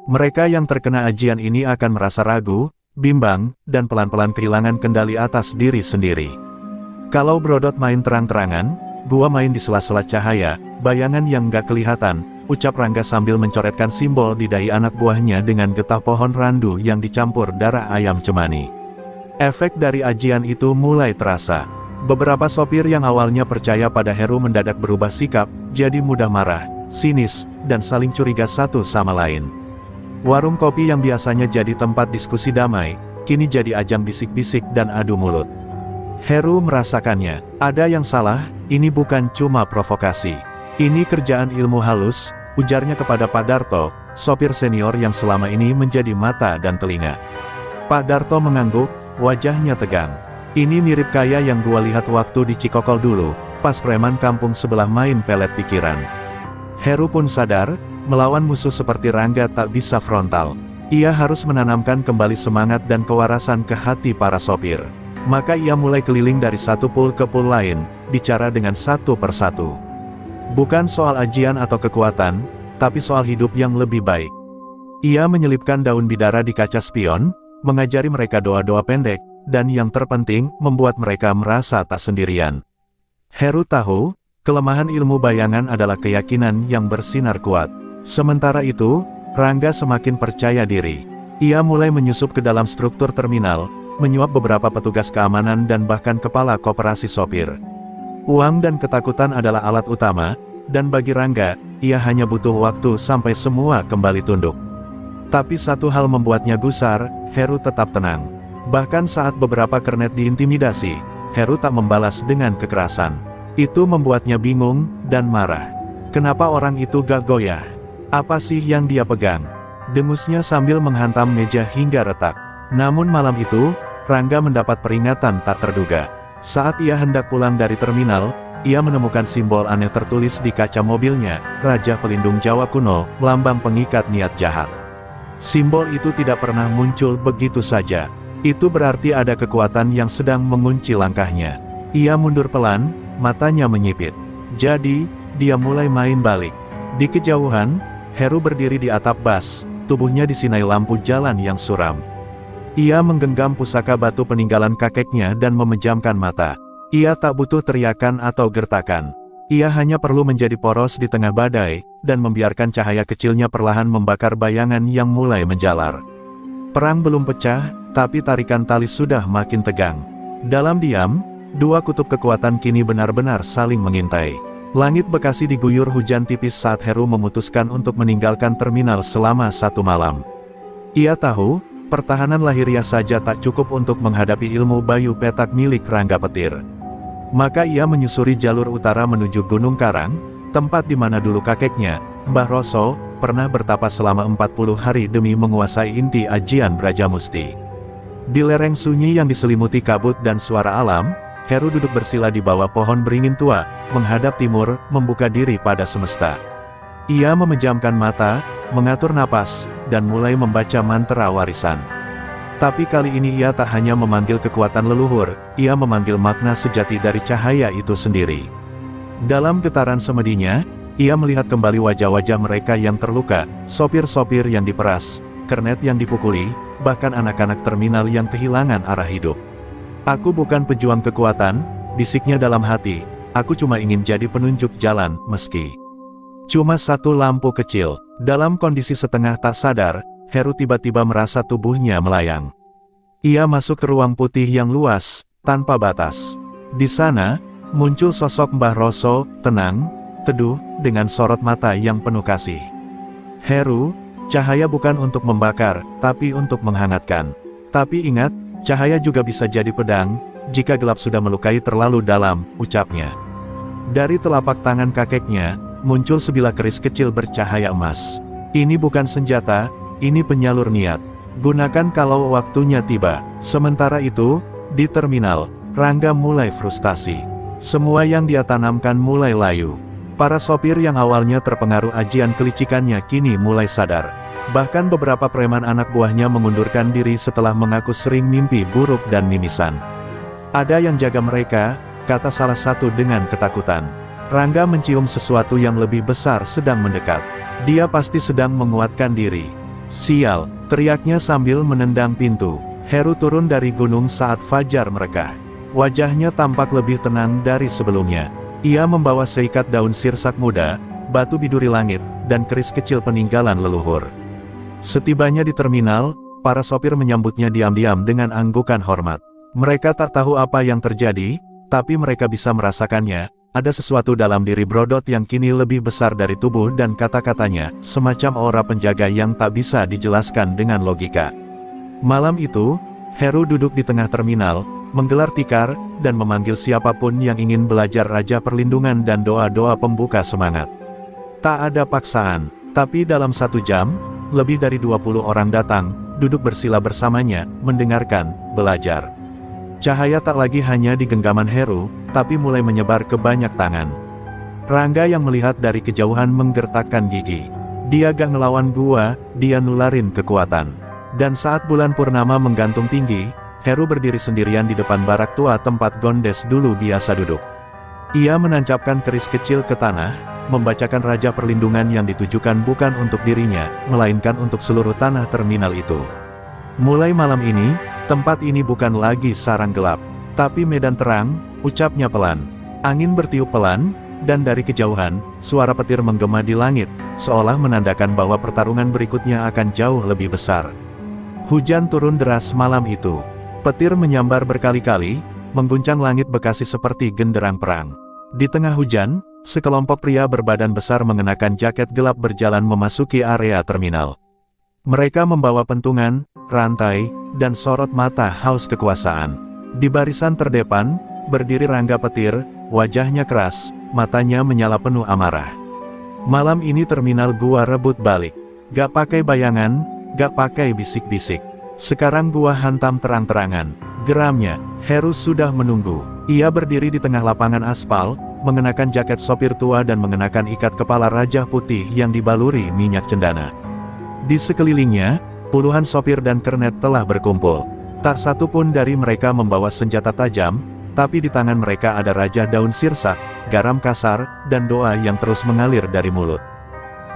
Mereka yang terkena ajian ini akan merasa ragu, bimbang, dan pelan-pelan kehilangan kendali atas diri sendiri. Kalau Brodot main terang-terangan, gua main di sela-sela cahaya, bayangan yang gak kelihatan, ucap Rangga sambil mencoretkan simbol di dahi anak buahnya dengan getah pohon randu yang dicampur darah ayam cemani. Efek dari ajian itu mulai terasa. Beberapa sopir yang awalnya percaya pada Heru mendadak berubah sikap, jadi mudah marah, sinis, dan saling curiga satu sama lain. Warung kopi yang biasanya jadi tempat diskusi damai, kini jadi ajang bisik-bisik dan adu mulut. Heru merasakannya, ada yang salah, ini bukan cuma provokasi. Ini kerjaan ilmu halus, ujarnya kepada Pak Darto, sopir senior yang selama ini menjadi mata dan telinga. Pak Darto mengangguk, wajahnya tegang. Ini mirip kayak yang gua lihat waktu di Cikokol dulu, pas preman kampung sebelah main pelet pikiran. Heru pun sadar, melawan musuh seperti Rangga tak bisa frontal. Ia harus menanamkan kembali semangat dan kewarasan ke hati para sopir. Maka ia mulai keliling dari satu pool ke pool lain, bicara dengan satu persatu. Bukan soal ajian atau kekuatan, tapi soal hidup yang lebih baik. Ia menyelipkan daun bidara di kaca spion, mengajari mereka doa-doa pendek, dan yang terpenting, membuat mereka merasa tak sendirian. Heru tahu, kelemahan ilmu bayangan adalah keyakinan yang bersinar kuat. Sementara itu, Rangga semakin percaya diri. Ia mulai menyusup ke dalam struktur terminal, menyuap beberapa petugas keamanan dan bahkan kepala koperasi sopir. Uang dan ketakutan adalah alat utama, dan bagi Rangga, ia hanya butuh waktu sampai semua kembali tunduk. Tapi satu hal membuatnya gusar, Heru tetap tenang. Bahkan saat beberapa kernet diintimidasi, Heru tak membalas dengan kekerasan. Itu membuatnya bingung, dan marah. Kenapa orang itu gak goyah? Apa sih yang dia pegang? Dengusnya sambil menghantam meja hingga retak. Namun malam itu, Rangga mendapat peringatan tak terduga. Saat ia hendak pulang dari terminal, ia menemukan simbol aneh tertulis di kaca mobilnya, Raja Pelindung Jawa Kuno, lambang pengikat niat jahat. Simbol itu tidak pernah muncul begitu saja. Itu berarti ada kekuatan yang sedang mengunci langkahnya. Ia mundur pelan, matanya menyipit. Jadi, dia mulai main balik. Di kejauhan, Heru berdiri di atap bas, tubuhnya disinai lampu jalan yang suram. Ia menggenggam pusaka batu peninggalan kakeknya dan memejamkan mata. Ia tak butuh teriakan atau gertakan. Ia hanya perlu menjadi poros di tengah badai, dan membiarkan cahaya kecilnya perlahan membakar bayangan yang mulai menjalar. Perang belum pecah, tapi tarikan tali sudah makin tegang. Dalam diam, dua kutub kekuatan kini benar-benar saling mengintai. Langit Bekasi diguyur hujan tipis saat Heru memutuskan untuk meninggalkan terminal selama 1 malam. Ia tahu, pertahanan lahiriah saja tak cukup untuk menghadapi ilmu Bayu Petak milik Rangga Petir. Maka ia menyusuri jalur utara menuju Gunung Karang, tempat di mana dulu kakeknya, Mbah Roso, pernah bertapa selama 40 hari demi menguasai inti ajian Brajamusti. Di lereng sunyi yang diselimuti kabut dan suara alam, Heru duduk bersila di bawah pohon beringin tua, menghadap timur, membuka diri pada semesta. Ia memejamkan mata, mengatur napas, dan mulai membaca mantra warisan. Tapi kali ini ia tak hanya memanggil kekuatan leluhur, ia memanggil makna sejati dari cahaya itu sendiri. Dalam getaran semedinya, ia melihat kembali wajah-wajah mereka yang terluka, sopir-sopir yang diperas, kernet yang dipukuli, bahkan anak-anak terminal yang kehilangan arah hidup. Aku bukan pejuang kekuatan, bisiknya dalam hati, aku cuma ingin jadi penunjuk jalan, meski cuma satu lampu kecil. Dalam kondisi setengah tak sadar, Heru tiba-tiba merasa tubuhnya melayang. Ia masuk ke ruang putih yang luas, tanpa batas. Di sana, muncul sosok Mbah Roso, tenang, teduh, dengan sorot mata yang penuh kasih. Heru, cahaya bukan untuk membakar, tapi untuk menghangatkan. Tapi ingat, cahaya juga bisa jadi pedang, jika gelap sudah melukai terlalu dalam, ucapnya. Dari telapak tangan kakeknya, muncul sebilah keris kecil bercahaya emas. Ini bukan senjata, ini penyalur niat. Gunakan kalau waktunya tiba. Sementara itu, di terminal, Rangga mulai frustasi. Semua yang dia tanamkan mulai layu. Para sopir yang awalnya terpengaruh ajian kelicikannya kini mulai sadar. Bahkan beberapa preman anak buahnya mengundurkan diri setelah mengaku sering mimpi buruk dan mimisan. Ada yang jaga mereka, kata salah satu dengan ketakutan. Rangga mencium sesuatu yang lebih besar sedang mendekat. Dia pasti sedang menguatkan diri. Sial, teriaknya sambil menendang pintu. Heru turun dari gunung saat fajar merekah. Wajahnya tampak lebih tenang dari sebelumnya. Ia membawa seikat daun sirsak muda, batu biduri langit, dan keris kecil peninggalan leluhur. Setibanya di terminal, para sopir menyambutnya diam-diam dengan anggukan hormat. Mereka tak tahu apa yang terjadi, tapi mereka bisa merasakannya. Ada sesuatu dalam diri Brodot yang kini lebih besar dari tubuh dan kata-katanya, semacam aura penjaga yang tak bisa dijelaskan dengan logika. Malam itu, Heru duduk di tengah terminal, menggelar tikar, dan memanggil siapapun yang ingin belajar Raja Perlindungan dan doa-doa pembuka semangat. Tak ada paksaan, tapi dalam 1 jam, lebih dari 20 orang datang, duduk bersila bersamanya, mendengarkan, belajar. Cahaya tak lagi hanya di genggaman Heru, tapi mulai menyebar ke banyak tangan. Rangga yang melihat dari kejauhan menggertakkan gigi. Dia gak ngelawan gua, dia nularin kekuatan. Dan saat bulan purnama menggantung tinggi, Heru berdiri sendirian di depan barak tua tempat Gondes dulu biasa duduk. Ia menancapkan keris kecil ke tanah, membacakan Raja Perlindungan yang ditujukan bukan untuk dirinya, melainkan untuk seluruh tanah terminal itu. Mulai malam ini, tempat ini bukan lagi sarang gelap, tapi medan terang, ucapnya pelan. Angin bertiup pelan, dan dari kejauhan, suara petir menggema di langit, seolah menandakan bahwa pertarungan berikutnya akan jauh lebih besar. Hujan turun deras malam itu. Petir menyambar berkali-kali, mengguncang langit bekasi seperti genderang perang. Di tengah hujan, sekelompok pria berbadan besar mengenakan jaket gelap berjalan memasuki area terminal. Mereka membawa pentungan, rantai, dan sorot mata haus kekuasaan. Di barisan terdepan, berdiri Rangga Petir, wajahnya keras, matanya menyala penuh amarah. Malam ini terminal gua rebut balik. Gak pakai bayangan, gak pakai bisik-bisik. Sekarang gua hantam terang-terangan. Geramnya, Heru sudah menunggu. Ia berdiri di tengah lapangan aspal, mengenakan jaket sopir tua dan mengenakan ikat kepala raja putih yang dibaluri minyak cendana. Di sekelilingnya, puluhan sopir dan kernet telah berkumpul. Tak satu pun dari mereka membawa senjata tajam, tapi di tangan mereka ada raja daun sirsak, garam kasar, dan doa yang terus mengalir dari mulut.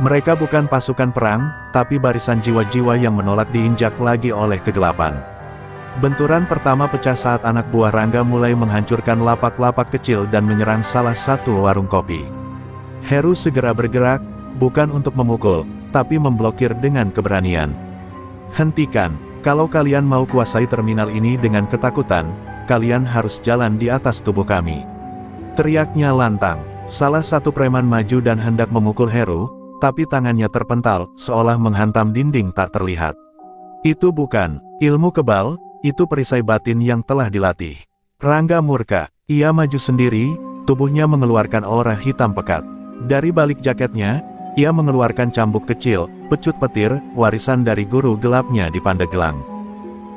Mereka bukan pasukan perang, tapi barisan jiwa-jiwa yang menolak diinjak lagi oleh kegelapan. Benturan pertama pecah saat anak buah Rangga mulai menghancurkan lapak-lapak kecil dan menyerang salah satu warung kopi. Heru segera bergerak, bukan untuk memukul, tapi memblokir dengan keberanian. Hentikan, kalau kalian mau kuasai terminal ini dengan ketakutan, kalian harus jalan di atas tubuh kami. Teriaknya lantang. Salah satu preman maju dan hendak memukul Heru, tapi tangannya terpental, seolah menghantam dinding tak terlihat. Itu bukan ilmu kebal, itu perisai batin yang telah dilatih. Rangga murka, ia maju sendiri, tubuhnya mengeluarkan aura hitam pekat. Dari balik jaketnya, ia mengeluarkan cambuk kecil, pecut petir, warisan dari guru gelapnya di Pandeglang.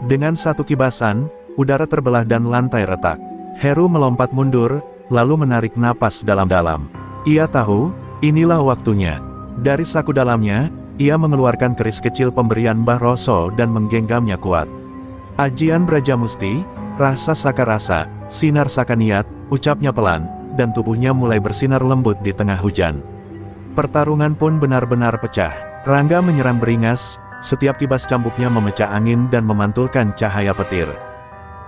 Dengan satu kibasan, udara terbelah dan lantai retak. Heru melompat mundur, lalu menarik napas dalam-dalam. Ia tahu, inilah waktunya. Dari saku dalamnya, ia mengeluarkan keris kecil pemberian Mbah Roso dan menggenggamnya kuat. Ajian Brajamusti, rasa saka rasa, sinar saka niat, ucapnya pelan, dan tubuhnya mulai bersinar lembut di tengah hujan. Pertarungan pun benar-benar pecah. Rangga menyerang beringas, setiap kibas cambuknya memecah angin dan memantulkan cahaya petir.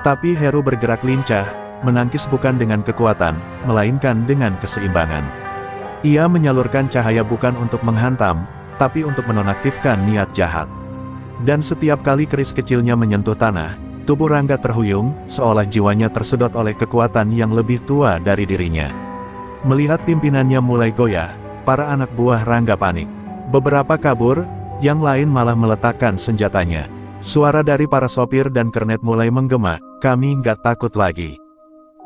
Tapi Heru bergerak lincah, menangkis bukan dengan kekuatan, melainkan dengan keseimbangan. Ia menyalurkan cahaya bukan untuk menghantam, tapi untuk menonaktifkan niat jahat. Dan setiap kali keris kecilnya menyentuh tanah, Tubuh Rangga terhuyung, seolah jiwanya tersedot oleh kekuatan yang lebih tua dari dirinya. Melihat pimpinannya mulai goyah, para anak buah Rangga panik. Beberapa kabur, yang lain malah meletakkan senjatanya. Suara dari para sopir dan kernet mulai menggema, "Kami nggak takut lagi.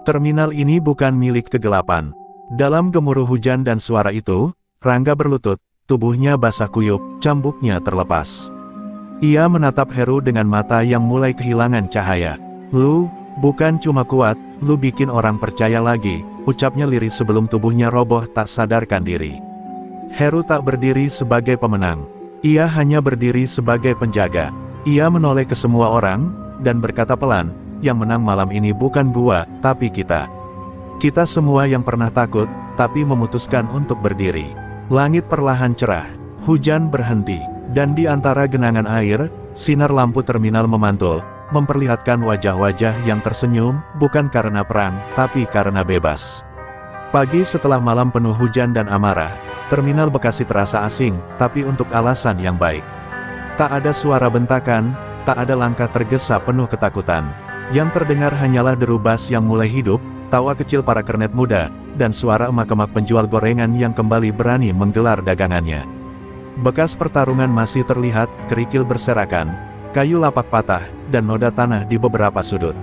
Terminal ini bukan milik kegelapan." Dalam gemuruh hujan dan suara itu, Rangga berlutut, tubuhnya basah kuyup, cambuknya terlepas. Ia menatap Heru dengan mata yang mulai kehilangan cahaya. "Lu, bukan cuma kuat, lu bikin orang percaya lagi," ucapnya lirih sebelum tubuhnya roboh tak sadarkan diri. Heru tak berdiri sebagai pemenang. Ia hanya berdiri sebagai penjaga. Ia menoleh ke semua orang, dan berkata pelan, "Yang menang malam ini bukan gua, tapi kita. Kita semua yang pernah takut, tapi memutuskan untuk berdiri." Langit perlahan cerah. Hujan berhenti. Dan di antara genangan air, sinar lampu terminal memantul, memperlihatkan wajah-wajah yang tersenyum, bukan karena perang, tapi karena bebas. Pagi setelah malam penuh hujan dan amarah, terminal Bekasi terasa asing, tapi untuk alasan yang baik. Tak ada suara bentakan, tak ada langkah tergesa penuh ketakutan. Yang terdengar hanyalah deru bas yang mulai hidup, tawa kecil para kernet muda, dan suara emak-emak penjual gorengan yang kembali berani menggelar dagangannya. Bekas pertarungan masih terlihat, kerikil berserakan, kayu lapak patah, dan noda tanah di beberapa sudut.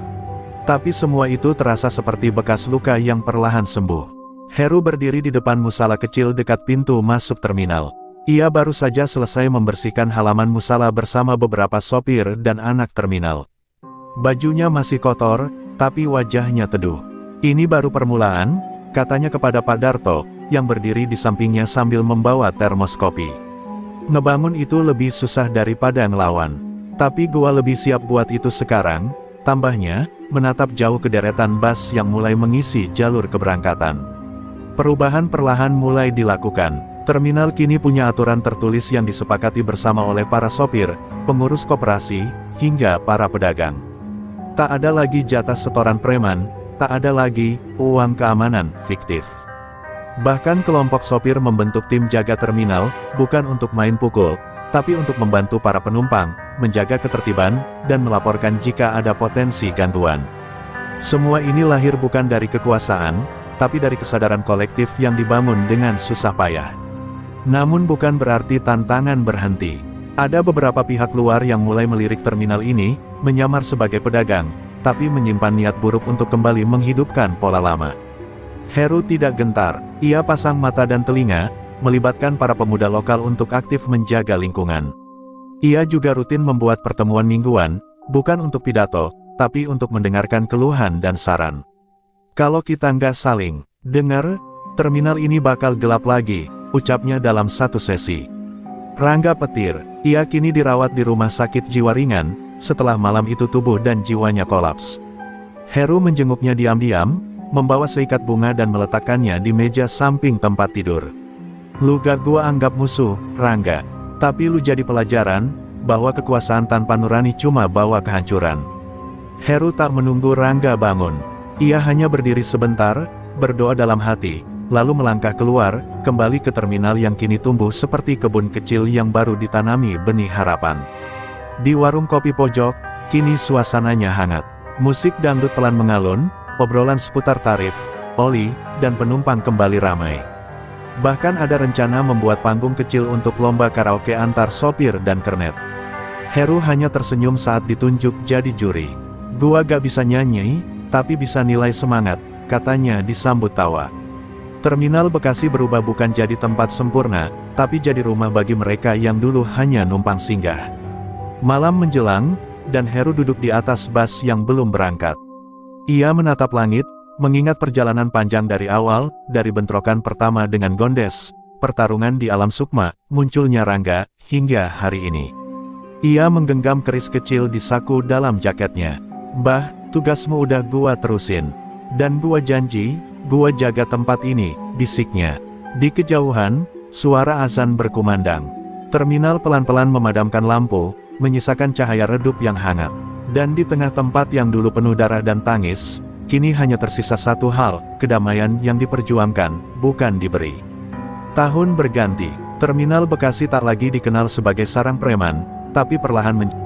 Tapi semua itu terasa seperti bekas luka yang perlahan sembuh. Heru berdiri di depan musala kecil dekat pintu masuk terminal. Ia baru saja selesai membersihkan halaman musala bersama beberapa sopir dan anak terminal. Bajunya masih kotor, tapi wajahnya teduh. "Ini baru permulaan," katanya kepada Pak Darto, yang berdiri di sampingnya sambil membawa termos kopi. "Ngebangun itu lebih susah daripada ngelawan. Tapi gua lebih siap buat itu sekarang," tambahnya, menatap jauh ke deretan bas yang mulai mengisi jalur keberangkatan. Perubahan perlahan mulai dilakukan. Terminal kini punya aturan tertulis yang disepakati bersama oleh para sopir, pengurus koperasi, hingga para pedagang. Tak ada lagi jatah setoran preman, tak ada lagi uang keamanan fiktif. Bahkan kelompok sopir membentuk tim jaga terminal, bukan untuk main pukul, tapi untuk membantu para penumpang, menjaga ketertiban, dan melaporkan jika ada potensi gangguan. Semua ini lahir bukan dari kekuasaan, tapi dari kesadaran kolektif yang dibangun dengan susah payah. Namun bukan berarti tantangan berhenti. Ada beberapa pihak luar yang mulai melirik terminal ini, menyamar sebagai pedagang, tapi menyimpan niat buruk untuk kembali menghidupkan pola lama. Heru tidak gentar, ia pasang mata dan telinga, melibatkan para pemuda lokal untuk aktif menjaga lingkungan. Ia juga rutin membuat pertemuan mingguan, bukan untuk pidato, tapi untuk mendengarkan keluhan dan saran. "Kalau kita nggak saling dengar, terminal ini bakal gelap lagi," ucapnya dalam satu sesi. Rangga petir, ia kini dirawat di rumah sakit jiwa ringan, setelah malam itu tubuh dan jiwanya kolaps. Heru menjenguknya diam-diam, membawa seikat bunga dan meletakkannya di meja samping tempat tidur. "Lu gak gua anggap musuh, Rangga. Tapi lu jadi pelajaran, bahwa kekuasaan tanpa nurani cuma bawa kehancuran." Heru tak menunggu Rangga bangun. Ia hanya berdiri sebentar, berdoa dalam hati, lalu melangkah keluar, kembali ke terminal yang kini tumbuh seperti kebun kecil yang baru ditanami benih harapan. Di warung kopi pojok, kini suasananya hangat. Musik dangdut pelan mengalun, obrolan seputar tarif, oli, dan penumpang kembali ramai. Bahkan ada rencana membuat panggung kecil untuk lomba karaoke antar sopir dan kernet. Heru hanya tersenyum saat ditunjuk jadi juri. "Gua gak bisa nyanyi, tapi bisa nilai semangat," katanya disambut tawa. Terminal Bekasi berubah bukan jadi tempat sempurna, tapi jadi rumah bagi mereka yang dulu hanya numpang singgah. Malam menjelang, dan Heru duduk di atas bas yang belum berangkat. Ia menatap langit, mengingat perjalanan panjang dari awal, dari bentrokan pertama dengan Gondes, pertarungan di alam sukma, munculnya Rangga, hingga hari ini. Ia menggenggam keris kecil di saku dalam jaketnya. "Mbah, tugasmu udah gua terusin. Dan gua janji, gua jaga tempat ini," bisiknya. Di kejauhan, suara azan berkumandang. Terminal pelan-pelan memadamkan lampu, menyisakan cahaya redup yang hangat. Dan di tengah tempat yang dulu penuh darah dan tangis, kini hanya tersisa satu hal, kedamaian yang diperjuangkan, bukan diberi. Tahun berganti, terminal Bekasi tak lagi dikenal sebagai sarang preman, tapi perlahan menjadi